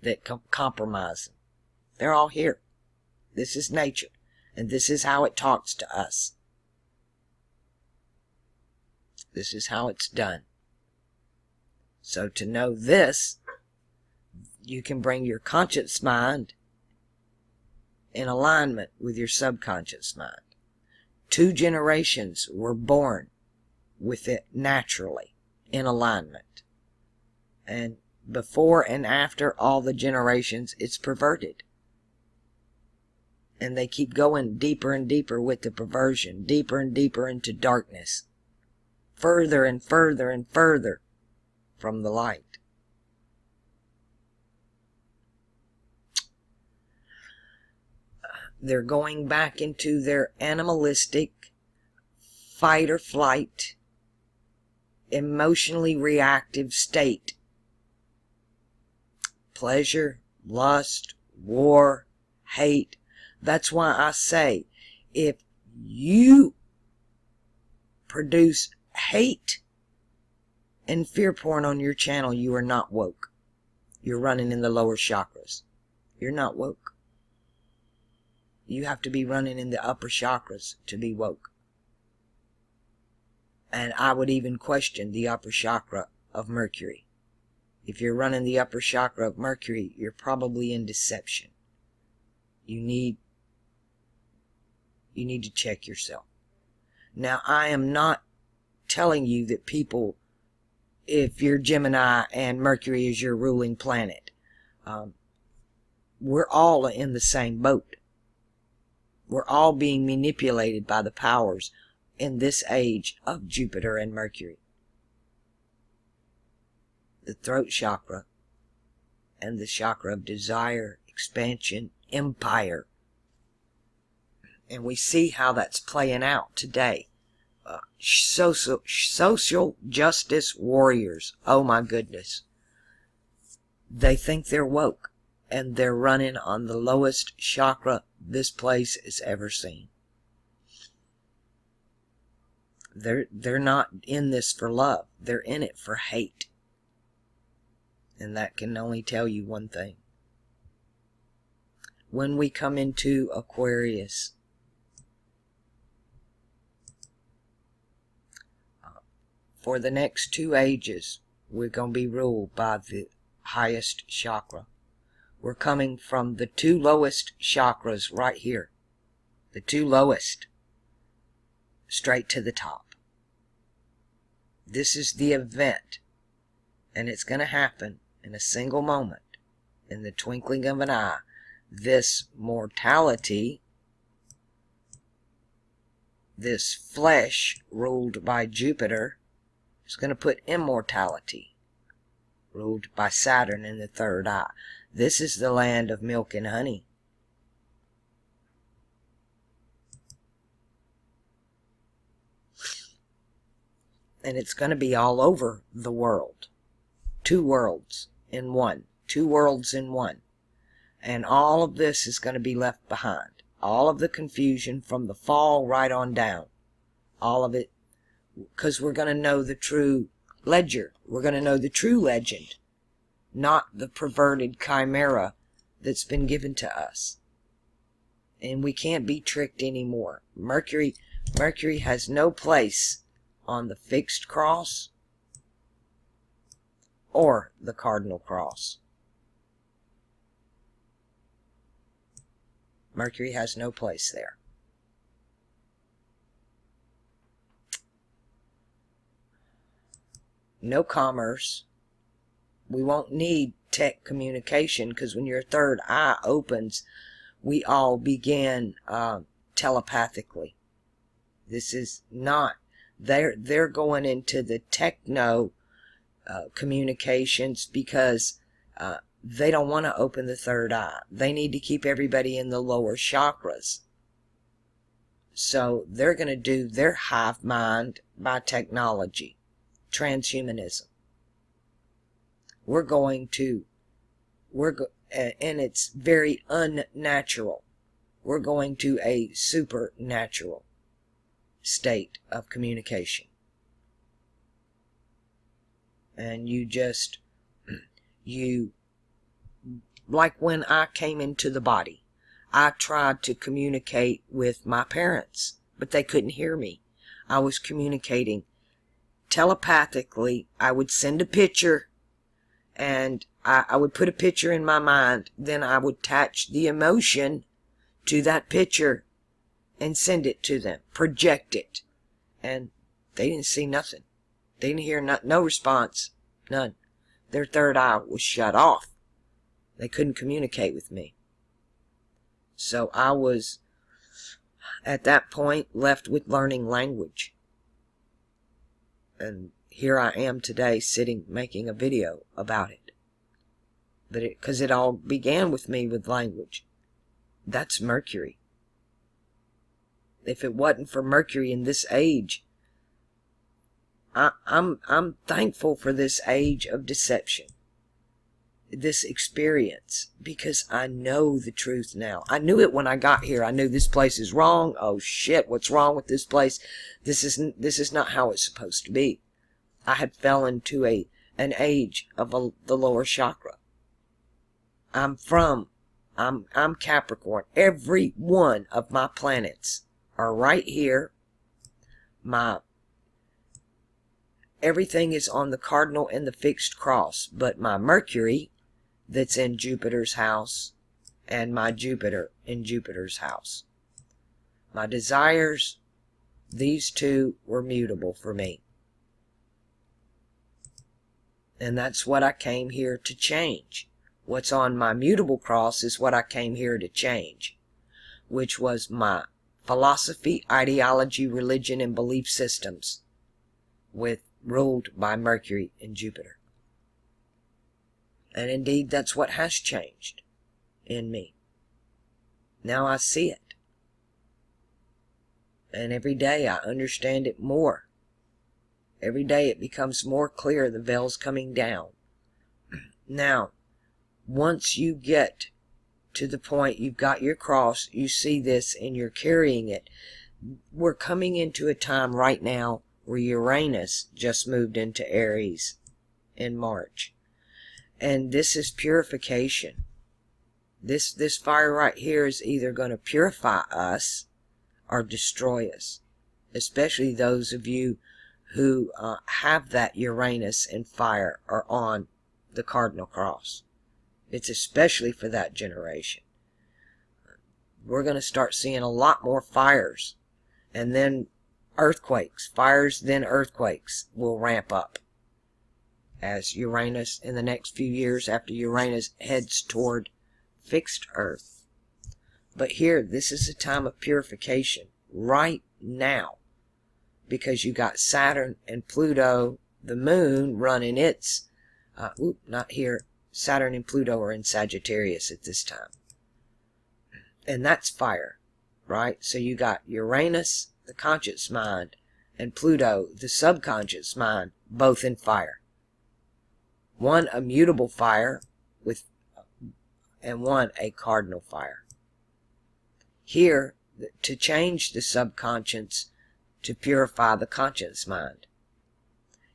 That compromise them. They're all here. This is nature. And this is how it talks to us. This is how it's done. So to know this, you can bring your conscious mind in alignment with your subconscious mind. 2 generations were born with it naturally, in alignment. And before and after all the generations, it's perverted. And they keep going deeper and deeper with the perversion, deeper and deeper into darkness. Further and further and further from the light. They're going back into their animalistic, fight or flight, emotionally reactive state. Pleasure, lust, war, hate. That's why I say, if you produce hate and fear porn on your channel, you are not woke. You're running in the lower chakras. You're not woke. You have to be running in the upper chakras to be woke. And I would even question the upper chakra of Mercury. If you're running the upper chakra of Mercury, you're probably in deception. You need to check yourself. Now, I am not telling you that people, if you're Gemini and Mercury is your ruling planet, we're all in the same boat. We're all being manipulated by the powers in this age of Jupiter and Mercury. The throat chakra and the chakra of desire, expansion, empire. And we see how that's playing out today. Social justice warriors. Oh my goodness. They think they're woke. And they're running on the lowest chakra this place has ever seen. They're not in this for love. They're in it for hate. And that can only tell you one thing. When we come into Aquarius, for the next 2 ages, we're going to be ruled by the highest chakra. We're coming from the 2 lowest chakras right here. The 2 lowest. Straight to the top. This is the event. And it's going to happen in a single moment. in the twinkling of an eye, this mortality, this flesh ruled by Jupiter, is going to put immortality, ruled by Saturn in the third eye. This is the land of milk and honey. And it's going to be all over the world. Two worlds in one. Two worlds in one. And all of this is going to be left behind. All of the confusion from the fall right on down. All of it. Because we're going to know the true ledger. We're going to know the true legend. Not the perverted chimera that's been given to us. And we can't be tricked anymore. Mercury has no place on the fixed cross or the cardinal cross. Mercury has no place there. No commerce. We won't need tech communication, because when your third eye opens, we all begin telepathically. This is not, they're going into the techno communications because they don't want to open the third eye. They need to keep everybody in the lower chakras. So they're going to do their hive mind by technology, transhumanism. And it's very unnatural. We're going to a supernatural state of communication. And like when I came into the body, I tried to communicate with my parents, but they couldn't hear me. I was communicating telepathically. I would send a picture, and I would put a picture in my mind, then I would attach the emotion to that picture and send it to them, project it. And they didn't see nothing. They didn't hear no response, none. Their third eye was shut off. They couldn't communicate with me. So I was, at that point, left with learning language. And here I am today sitting making a video about it. But because it all began with me with language. That's Mercury. If it wasn't for Mercury in this age, I'm thankful for this age of deception. This experience, because I know the truth now. I knew it when I got here. I knew this place is wrong. Oh shit, what's wrong with this place? This is not how it's supposed to be. I had fell into an age of the lower chakra. I'm Capricorn. Every one of my planets are right here. Everything is on the cardinal and the fixed cross, but my Mercury that's in Jupiter's house and my Jupiter in Jupiter's house. My desires, these two were mutable for me. And that's what I came here to change. What's on my mutable cross is what I came here to change, which was my philosophy, ideology, religion, and belief systems, ruled by Mercury and Jupiter. And indeed, that's what has changed in me. Now I see it. And every day I understand it more. Every day it becomes more clear, the veil's coming down. Now, once you get to the point you've got your cross, you see this and you're carrying it, we're coming into a time right now where Uranus just moved into Aries in March. And this is purification. This fire right here is either going to purify us or destroy us. Especially those of you who have that Uranus and fire are on the cardinal cross. It's especially for that generation. We're going to start seeing a lot more fires. And then earthquakes. Fires, then earthquakes will ramp up. as Uranus in the next few years after Uranus heads toward fixed Earth. But here, this is a time of purification right now, because you got Saturn and Pluto, the moon, running its, not here, Saturn and Pluto are in Sagittarius at this time. And that's fire, right? So you got Uranus, the conscious mind, and Pluto, the subconscious mind, both in fire. One a mutable fire, and one a cardinal fire. Here, to change the subconscious, to purify the conscious mind.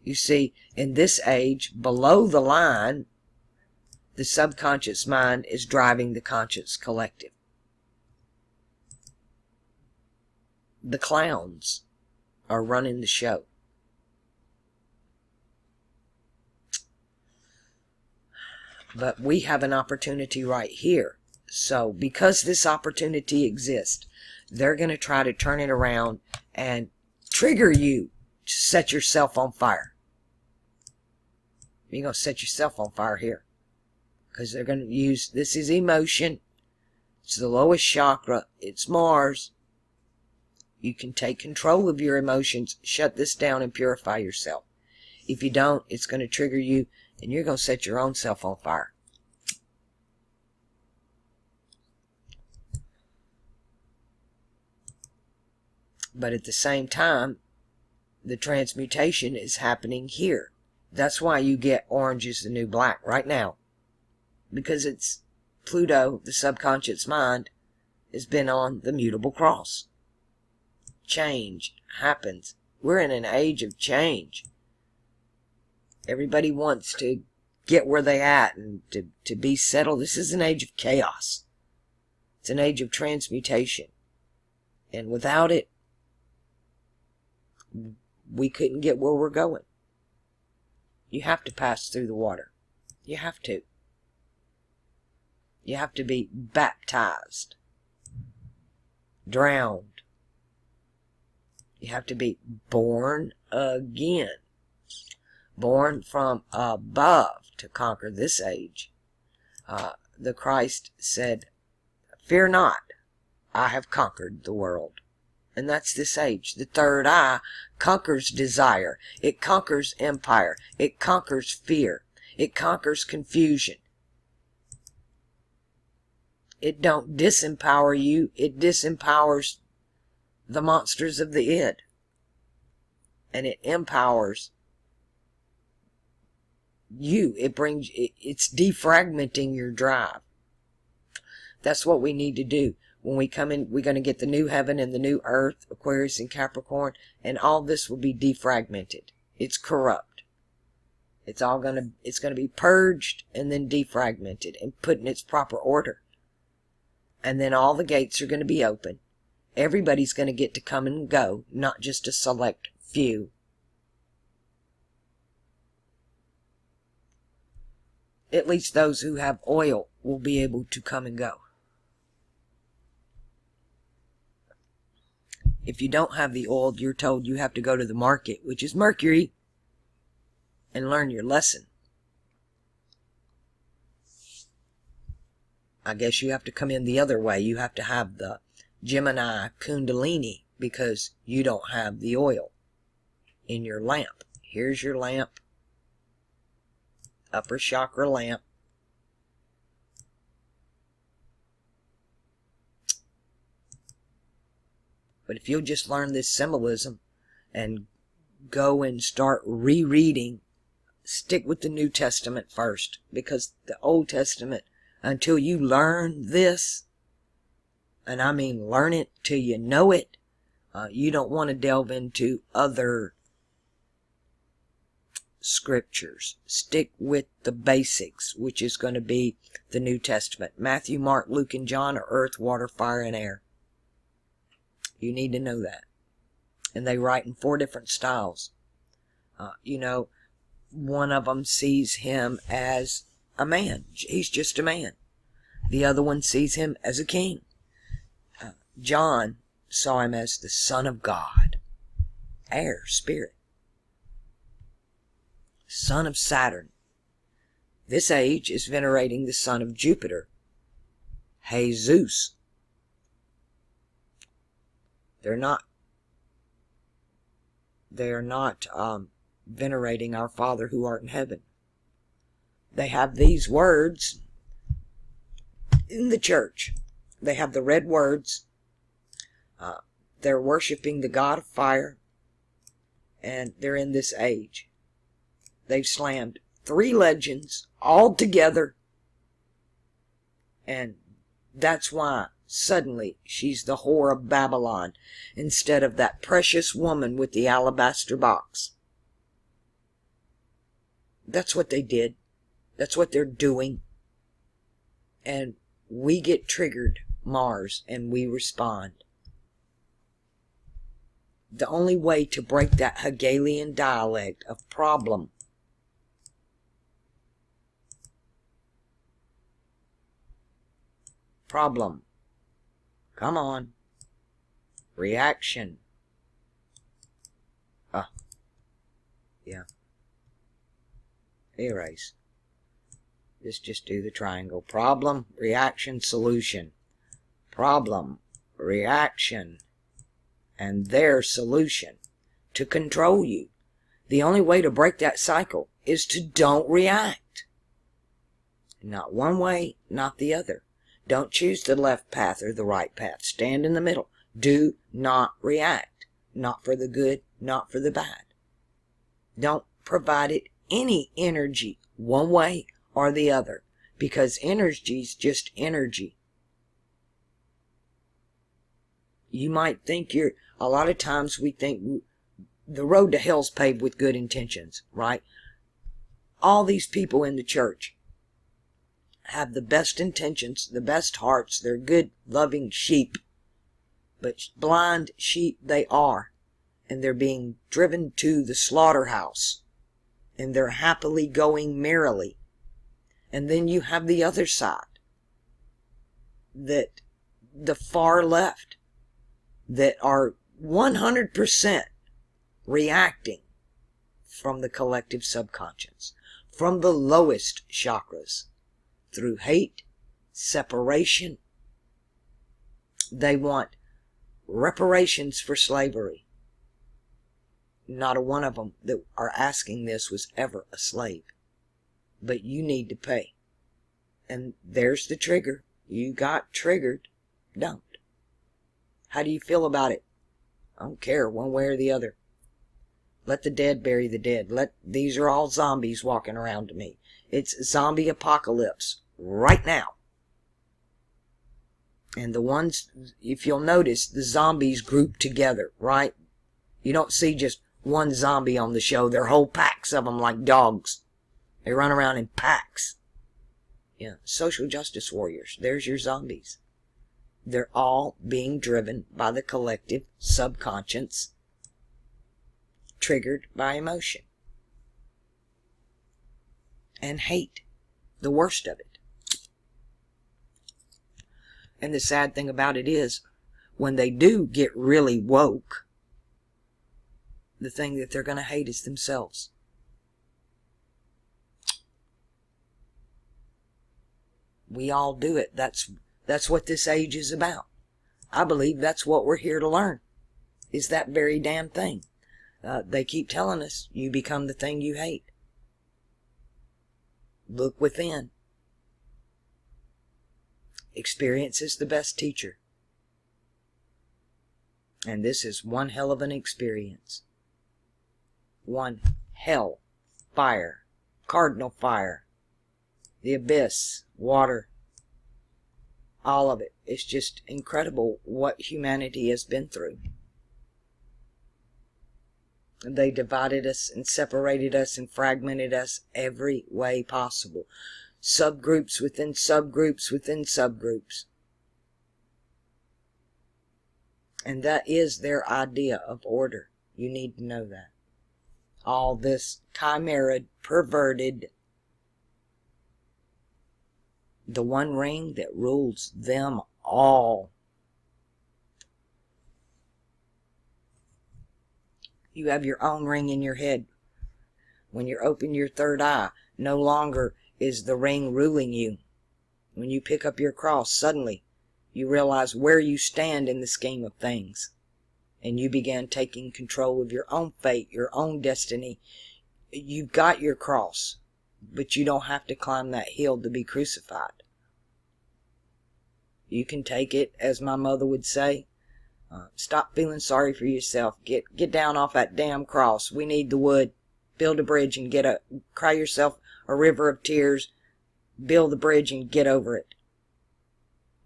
You see, in this age, below the line, the subconscious mind is driving the conscious collective. The clowns are running the show. But we have an opportunity right here. So, because this opportunity exists, they're going to try to turn it around and trigger you to set yourself on fire. You're going to set yourself on fire here. Because they're going to use, this is emotion. It's the lowest chakra. It's Mars. You can take control of your emotions, shut this down, and purify yourself. If you don't, it's going to trigger you, and you're going to set your own self on fire. But at the same time, the transmutation is happening here. That's why you get orange is the new black right now. Because it's Pluto, the subconscious mind, has been on the mutable cross. Change happens. We're in an age of change. Everybody wants to get where they at and to be settled. This is an age of chaos. It's an age of transmutation. And without it, we couldn't get where we're going. You have to pass through the water. You have to. You have to be baptized. Drowned. You have to be born again. Born from above to conquer this age. The Christ said, "Fear not, I have conquered the world." And that's this age. The third eye conquers desire. It conquers empire. It conquers fear. It conquers confusion. It don't disempower you. It disempowers the monsters of the id. And it empowers you. It's defragmenting your drive. That's what we need to do. When we come in, we're going to get the new heaven and the new earth, Aquarius and Capricorn, and all this will be defragmented. It's corrupt. It's going to be purged and then defragmented and put in its proper order. And then all the gates are going to be open. Everybody's going to get to come and go, not just a select few. At least those who have oil will be able to come and go. If you don't have the oil, you're told you have to go to the market, which is Mercury, and learn your lesson. I guess you have to come in the other way. You have to have the Gemini Kundalini because you don't have the oil in your lamp. Here's your lamp. Upper chakra lamp. But if you'll just learn this symbolism and go and start rereading, stick with the New Testament first. Because the Old Testament, until you learn this, and I mean learn it till you know it, you don't want to delve into other scriptures. Stick with the basics, which is going to be the New Testament. Matthew, Mark, Luke, and John are earth, water, fire, and air. You need to know that. And they write in 4 different styles. One of them sees him as a man. He's just a man. The other one sees him as a king. John saw him as the Son of God. Air, spirit. son of Saturn. This age is venerating the son of Jupiter, Jesus. They are not venerating our Father who art in heaven. They have these words in the church. They have the red words. They're worshiping the god of fire, and they're in this age. They've slammed 3 legends all together, and that's why suddenly she's the whore of Babylon instead of that precious woman with the alabaster box. That's what they did. That's what they're doing. And we get triggered, Mars, and we respond. The only way to break that Hegelian dialect of problem come on, reaction, yeah, erase, just do the triangle, problem, reaction, solution, problem, reaction, and their solution to control you. The only way to break that cycle is to don't react. Not one way, not the other. Don't choose the left path or the right path. Stand in the middle. Do not react. Not for the good, not for the bad. Don't provide it any energy one way or the other, because energy's just energy. You might think a lot of times we think the road to hell's paved with good intentions, right? All these people in the church have the best intentions, the best hearts. They're good, loving sheep. But blind sheep they are. And they're being driven to the slaughterhouse. And they're happily going merrily. And then you have the other side. That the far left. That are 100% reacting from the collective subconscious. From the lowest chakras. Through hate, separation. They want reparations for slavery. Not a one of them that are asking this was ever a slave. But you need to pay. And there's the trigger. You got triggered. Don't. How do you feel about it? I don't care one way or the other. Let the dead bury the dead. These are all zombies walking around to me. It's zombie apocalypse right now. And the ones, if you'll notice, the zombies group together, right? You don't see just one zombie on the show. There are whole packs of them like dogs. They run around in packs. Yeah, social justice warriors. There's your zombies. They're all being driven by the collective subconscious, triggered by emotion. And hate. The worst of it. And the sad thing about it is, when they do get really woke, the thing that they're going to hate is themselves. We all do it. That's what this age is about. I believe that's what we're here to learn. Is that very damn thing. They keep telling us, you become the thing you hate. Look within. Experience is the best teacher. And this is one hell of an experience. One hell, fire, cardinal fire, the abyss, water, all of it. It's just incredible what humanity has been through. They divided us and separated us and fragmented us every way possible. Subgroups within subgroups within subgroups. And that is their idea of order. You need to know that. All this chimera, perverted, the one ring that rules them all. You have your own ring in your head. When you open your third eye, no longer is the ring ruling you. When you pick up your cross, suddenly you realize where you stand in the scheme of things. And you begin taking control of your own fate, your own destiny. You've got your cross, but you don't have to climb that hill to be crucified. You can take it, as my mother would say, stop feeling sorry for yourself. Get down off that damn cross. We need the wood. Build a bridge and cry yourself a river of tears. Build the bridge and get over it.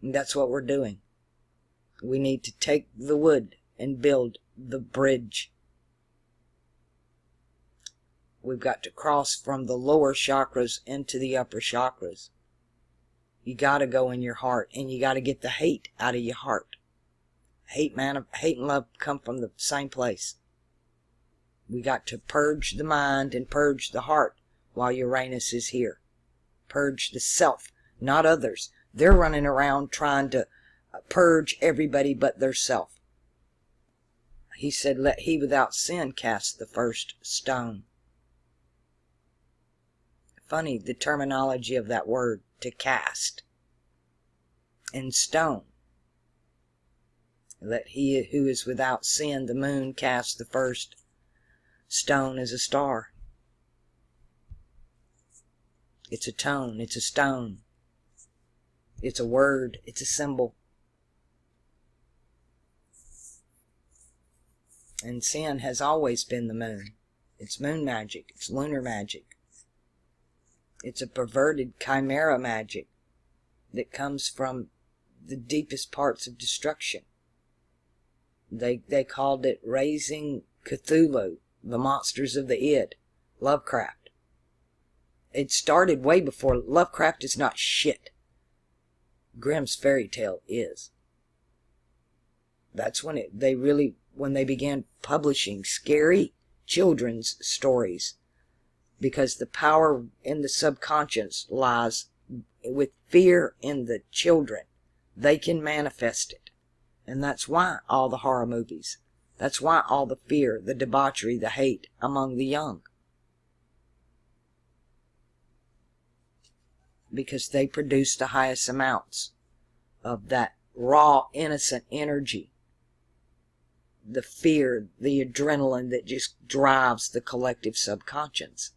And that's what we're doing. We need to take the wood and build the bridge. We've got to cross from the lower chakras into the upper chakras. You got to go in your heart, and you got to get the hate out of your heart. Hate and love come from the same place. We got to purge the mind and purge the heart while Uranus is here. Purge the self, not others. They're running around trying to purge everybody but their self. He said, let he without sin cast the first stone. Funny, the terminology of that word, to cast. And stone. Let he who is without sin, the moon, cast the first stone as a star. It's a tone, it's a stone. It's a word, it's a symbol. And sin has always been the moon. It's moon magic, it's lunar magic. It's a perverted chimera magic that comes from the deepest parts of destruction. They called it raising Cthulhu, the monsters of the id, Lovecraft. It started way before. Lovecraft is not shit. Grimm's fairy tale is. That's when when they began publishing scary children's stories, because the power in the subconscious lies with fear in the children. They can manifest it. And that's why all the horror movies. That's why all the fear, the debauchery, the hate among the young. Because they produce the highest amounts of that raw, innocent energy. The fear, the adrenaline that just drives the collective subconscious.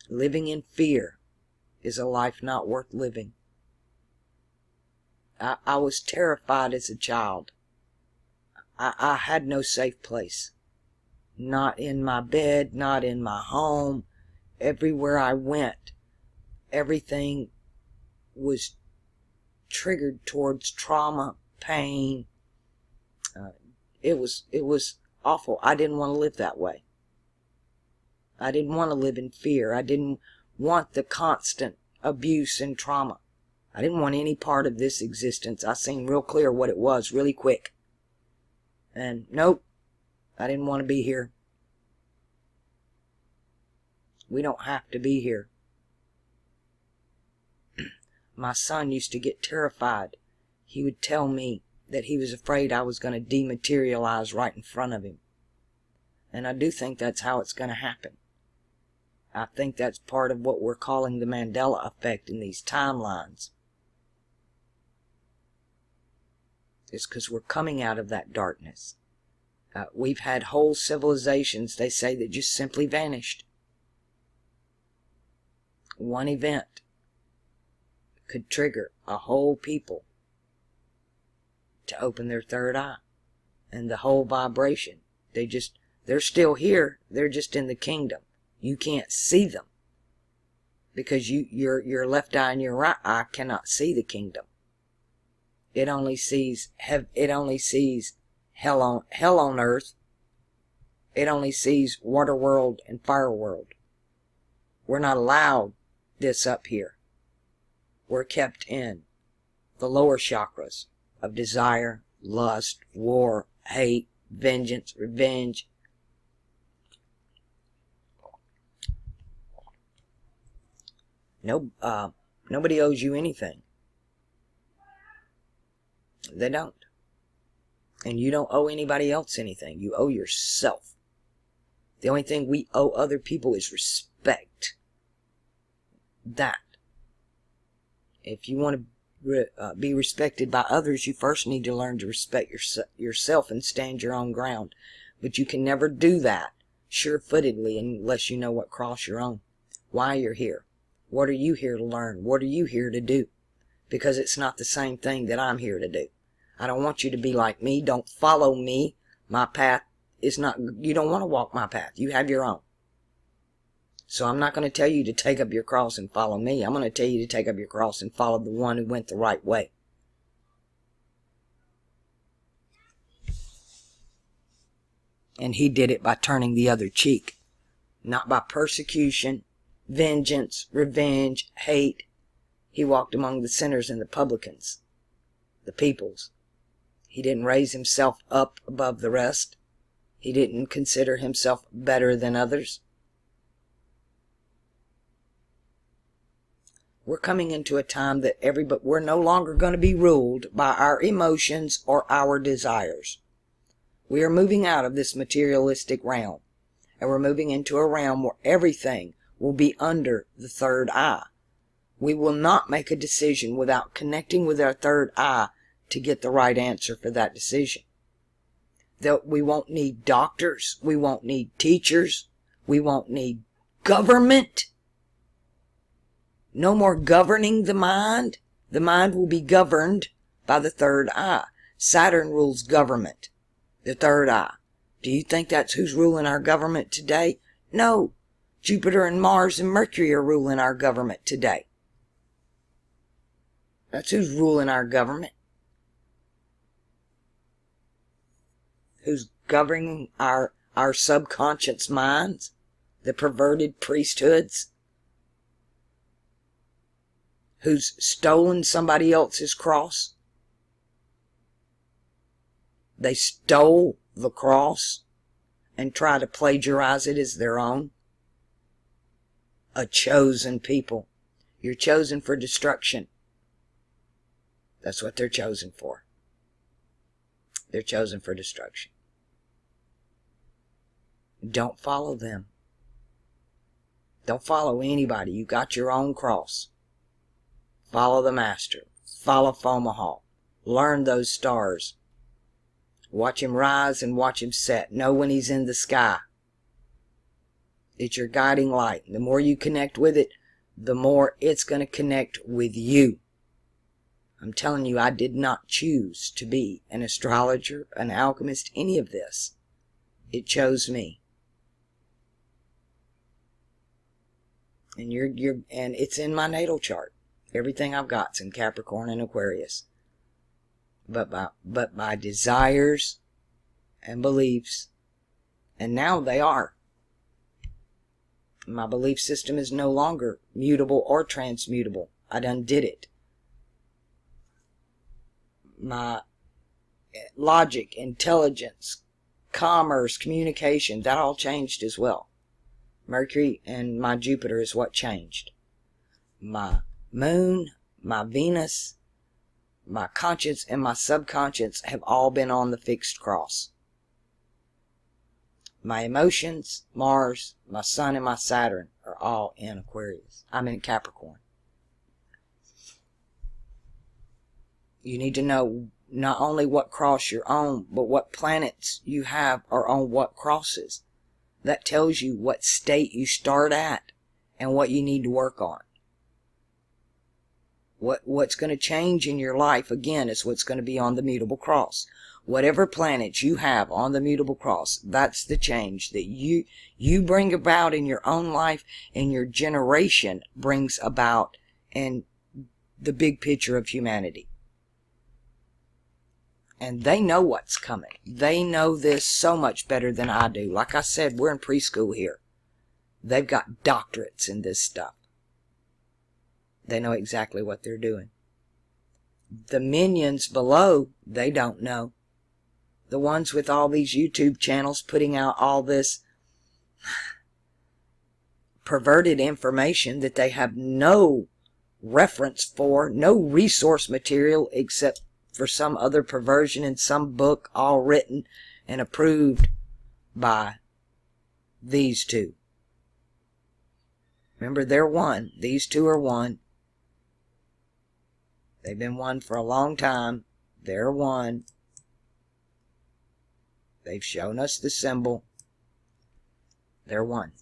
Living in fear is a life not worth living. I was terrified as a child. I had no safe place. Not in my bed, not in my home. Everywhere I went, everything was triggered towards trauma, pain. It was awful. I didn't want to live that way. I didn't want to live in fear. I didn't want the constant abuse and trauma. I didn't want any part of this existence. I seen real clear what it was really quick. And nope, I didn't want to be here. We don't have to be here. My son used to get terrified. He would tell me that he was afraid I was going to dematerialize right in front of him. And I do think that's how it's going to happen. I think that's part of what we're calling the Mandela effect in these timelines. It's because we're coming out of that darkness. We've had whole civilizations, they say, that just simply vanished. One event could trigger a whole people to open their third eye. And the whole vibration. They're still here. They're just in the kingdom. You can't see them. Because your left eye and your right eye cannot see the kingdom. It only sees hell on earth. It only sees water world and fire world. We're not allowed this up here. We're kept in the lower chakras of desire, lust, war, hate, vengeance, revenge. Nobody owes you anything. They don't. And you don't owe anybody else anything. You owe yourself. The only thing we owe other people is respect. That. If you want to be respected by others, you first need to learn to respect yourself and stand your own ground. But you can never do that sure-footedly unless you know what cross you're on, why you're here. What are you here to learn? What are you here to do? Because it's not the same thing that I'm here to do. I don't want you to be like me. Don't follow me. My path is not, you don't want to walk my path. You have your own. So I'm not going to tell you to take up your cross and follow me. I'm going to tell you to take up your cross and follow the one who went the right way. And he did it by turning the other cheek. Not by persecution, vengeance, revenge, hate. He walked among the sinners and the publicans, the peoples. He didn't raise himself up above the rest. He didn't consider himself better than others. We're coming into a time that we're no longer going to be ruled by our emotions or our desires. We are moving out of this materialistic realm, and we're moving into a realm where everything will be under the third eye. We will not make a decision without connecting with our third eye to get the right answer for that decision. That we won't need doctors, we won't need teachers, we won't need government. No more governing the mind. The mind will be governed by the third eye. Saturn rules government. The third eye. Do you think that's who's ruling our government today? No. Jupiter and Mars and Mercury are ruling our government today. That's who's ruling our government. Who's governing our subconscious minds. The perverted priesthoods. Who's stolen somebody else's cross. They stole the cross and try to plagiarize it as their own. A chosen people. You're chosen for destruction. That's what they're chosen for. They're chosen for destruction. Don't follow them. Don't follow anybody. You got your own cross. Follow the master. Follow Fomalhaut. Learn those stars. Watch him rise and watch him set. Know when he's in the sky. It's your guiding light. The more you connect with it, the more it's going to connect with you. I'm telling you, I did not choose to be an astrologer, an alchemist, any of this. It chose me. And and it's in my natal chart. Everything I've got's in Capricorn and Aquarius. But my desires and beliefs, and now they are. My belief system is no longer mutable or transmutable. I done did it. My logic, intelligence, commerce, communication, that all changed as well. Mercury and my Jupiter is what changed. My moon, my Venus, my conscience and my subconscious have all been on the fixed cross. My emotions, Mars, my Sun and my Saturn are all in Aquarius. I'm in Capricorn. You need to know not only what cross you're on, but what planets you have are on what crosses. That tells you what state you start at and what you need to work on. What's going to change in your life, again, is what's going to be on the mutable cross. Whatever planets you have on the mutable cross, that's the change that you bring about in your own life and your generation brings about in the big picture of humanity. And they know what's coming. They know this so much better than I do. Like I said, we're in preschool here. They've got doctorates in this stuff. They know exactly what they're doing. The minions below, they don't know. The ones with all these YouTube channels putting out all this perverted information that they have no reference for, no resource material except for some other perversion in some book all written and approved by these two. Remember, they're one. These two are one. They've been one for a long time. They're one. They've shown us the symbol. They're one.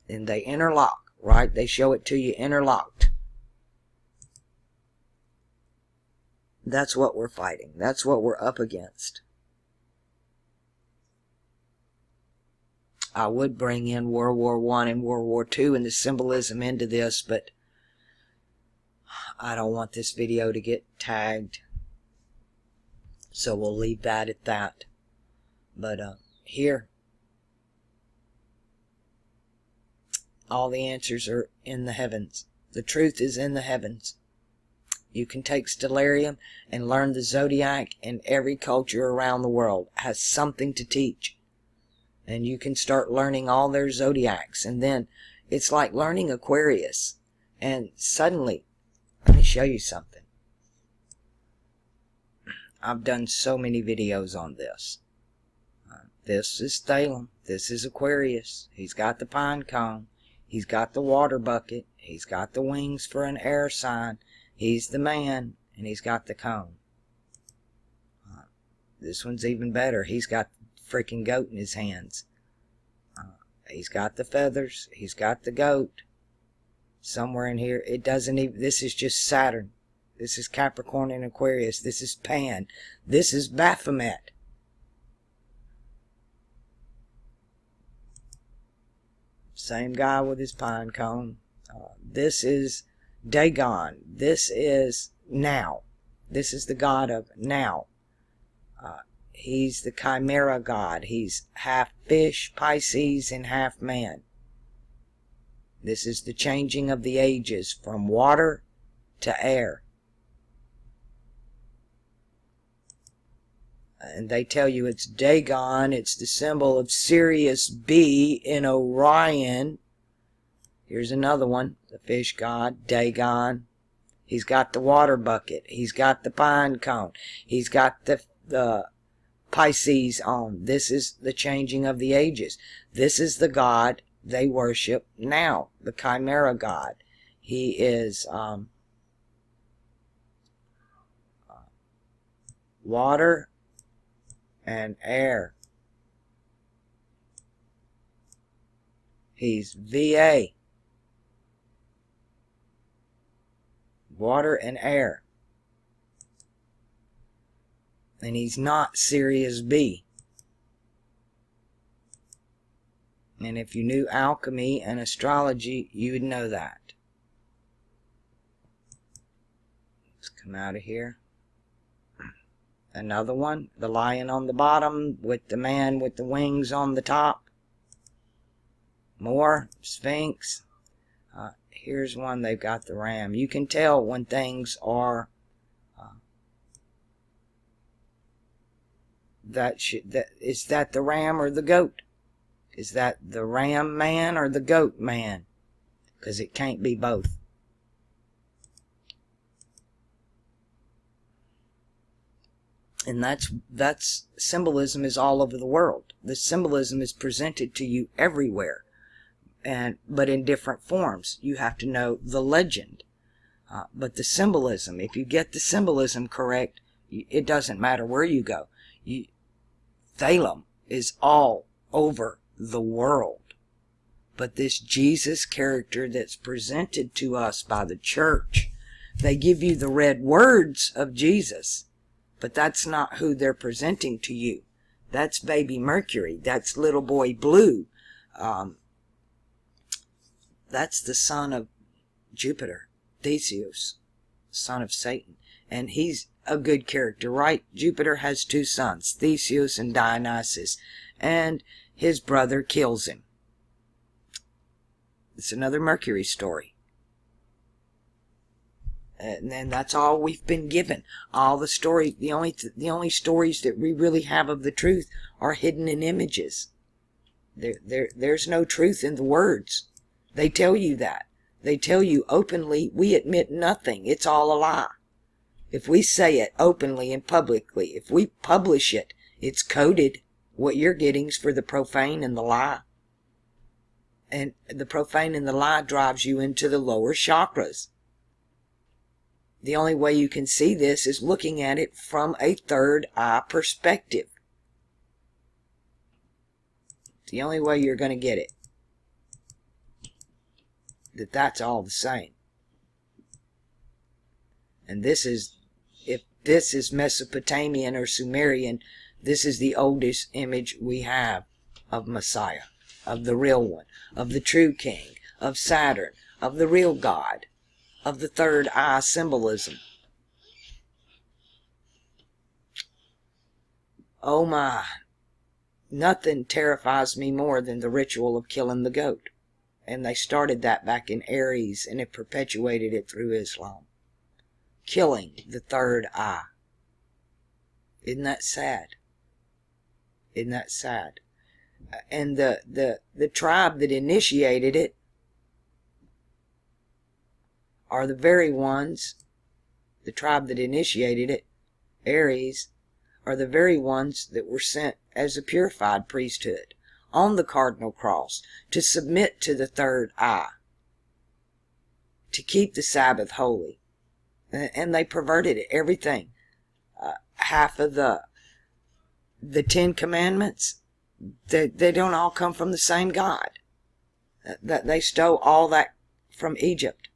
And they interlock, right? They show it to you interlocked. That's what we're fighting. That's what we're up against. I would bring in World War I and World War II and the symbolism into this, but I don't want this video to get tagged. So we'll leave that at that. But here, all the answers are in the heavens. The truth is in the heavens. You can take Stellarium and learn the zodiac, and every culture around the world has something to teach. And you can start learning all their zodiacs, and then it's like learning Aquarius. And suddenly, let me show you something. I've done so many videos on this. This is Thalem. This is Aquarius. He's got the pine cone. He's got the water bucket. He's got the wings for an air sign. He's the man, and he's got the cone. This one's even better. He's got the freaking goat in his hands. He's got the feathers. He's got the goat. Somewhere in here, it doesn't even, this is just Saturn. This is Capricorn and Aquarius. This is Pan. This is Baphomet. Same guy with his pine cone. This is Dagon. This is Now. This is the god of Now. He's the Chimera god. He's half fish, Pisces, and half man. This is the changing of the ages from water to air. And they tell you it's Dagon. It's the symbol of Sirius B in Orion. Here's another one. The fish god, Dagon. He's got the water bucket. He's got the pine cone. He's got the Pisces on. This is the changing of the ages. This is the god they worship now. The Chimera god. He is water and air. He's VA. Water and air. And he's not Sirius B. And if you knew alchemy and astrology, you would know that. Let's come out of here. Another one. The lion on the bottom with the man with the wings on the top. More. Sphinx. Here's one. They've got the ram. You can tell when things are is that the ram or the goat? Is that the ram man or the goat man? Because it can't be both. And that's symbolism is all over the world. The symbolism is presented to you everywhere, but in different forms. You have to know the legend, but the symbolism. If you get the symbolism correct, it doesn't matter where you go. Thalem is all over the world. But this Jesus character that's presented to us by the church, they give you the red words of Jesus, but that's not who they're presenting to you. That's baby Mercury. That's little boy Blue. That's the son of Jupiter, Theseus, son of Satan. And he's a good character, right? Jupiter has two sons, Theseus and Dionysus, and his brother kills him. It's another Mercury story. And then that's all we've been given. All the story, the only stories that we really have of the truth are hidden in images. There's no truth in the words. They tell you that. They tell you openly, we admit nothing. It's all a lie. If we say it openly and publicly, if we publish it, it's coded. What you're getting is for the profane and the lie. And the profane and the lie drives you into the lower chakras. The only way you can see this is looking at it from a third eye perspective. The only way you're going to get it. That's all the same. And this is, if this is Mesopotamian or Sumerian, this is the oldest image we have of Messiah, of the real one, of the true king, of Saturn, of the real God, of the third eye symbolism. Oh my, nothing terrifies me more than the ritual of killing the goat. And they started that back in Aries, and it perpetuated it through Islam. Killing the third eye. Isn't that sad? Isn't that sad? And the tribe that initiated it are the very ones, the tribe that initiated it, Aries, are the very ones that were sent as a purified priesthood on the cardinal cross to submit to the third eye, to keep the Sabbath holy. And they perverted it, everything. Half of the 10 Commandments, they don't all come from the same God. They stole all that from Egypt.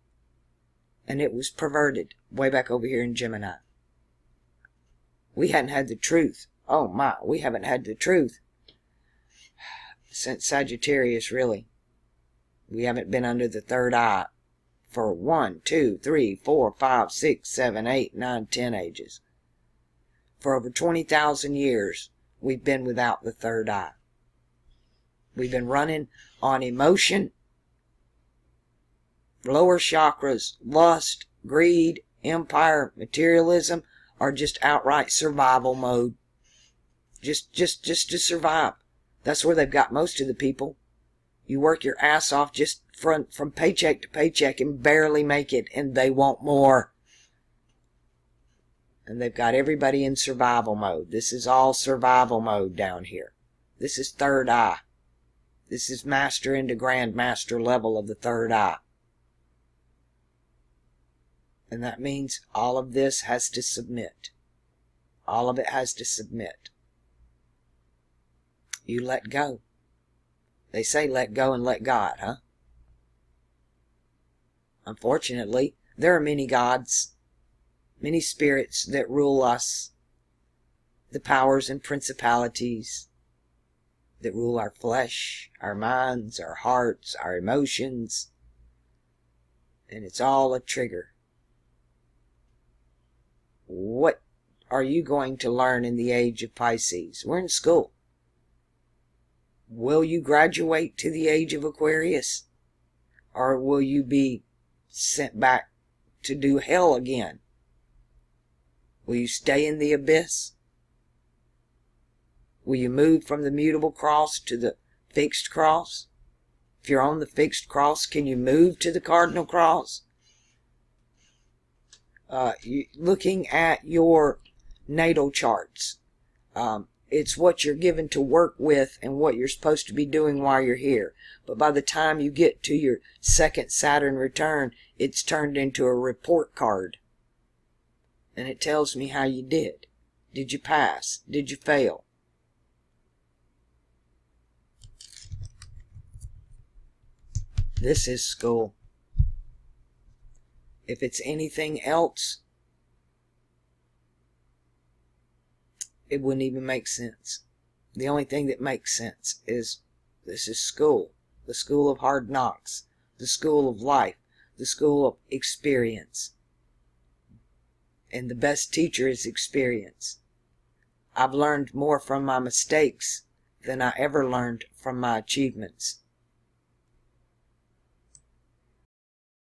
And it was perverted way back over here in Gemini. We hadn't had the truth. Oh my, we haven't had the truth since Sagittarius, really. We haven't been under the third eye for 1, 2, 3, 4, 5, 6, 7, 8, 9, 10 ages. For over 20,000 years, we've been without the third eye. We've been running on emotion, lower chakras, lust, greed, empire, materialism, or just outright survival mode. Just to survive. That's where they've got most of the people. You work your ass off just from paycheck to paycheck and barely make it, and they want more. And they've got everybody in survival mode. This is all survival mode down here. This is third eye. This is master into grandmaster level of the third eye. And that means all of this has to submit. All of it has to submit. You let go. They say let go and let God, huh? Unfortunately, there are many gods, many spirits that rule us, the powers and principalities that rule our flesh, our minds, our hearts, our emotions, and it's all a trigger. What are you going to learn in the age of Pisces? We're in school. Will you graduate to the age of Aquarius? Or will you be sent back to do hell again? Will you stay in the abyss? Will you move from the mutable cross to the fixed cross? If you're on the fixed cross, can you move to the cardinal cross? Looking at your natal charts, it's what you're given to work with and what you're supposed to be doing while you're here. But by the time you get to your second Saturn return, it's turned into a report card. And it tells me how you did. Did you pass? Did you fail? This is school. If it's anything else, it wouldn't even make sense. The only thing that makes sense is this is school. The school of hard knocks. The school of life. The school of experience. And the best teacher is experience. I've learned more from my mistakes than I ever learned from my achievements.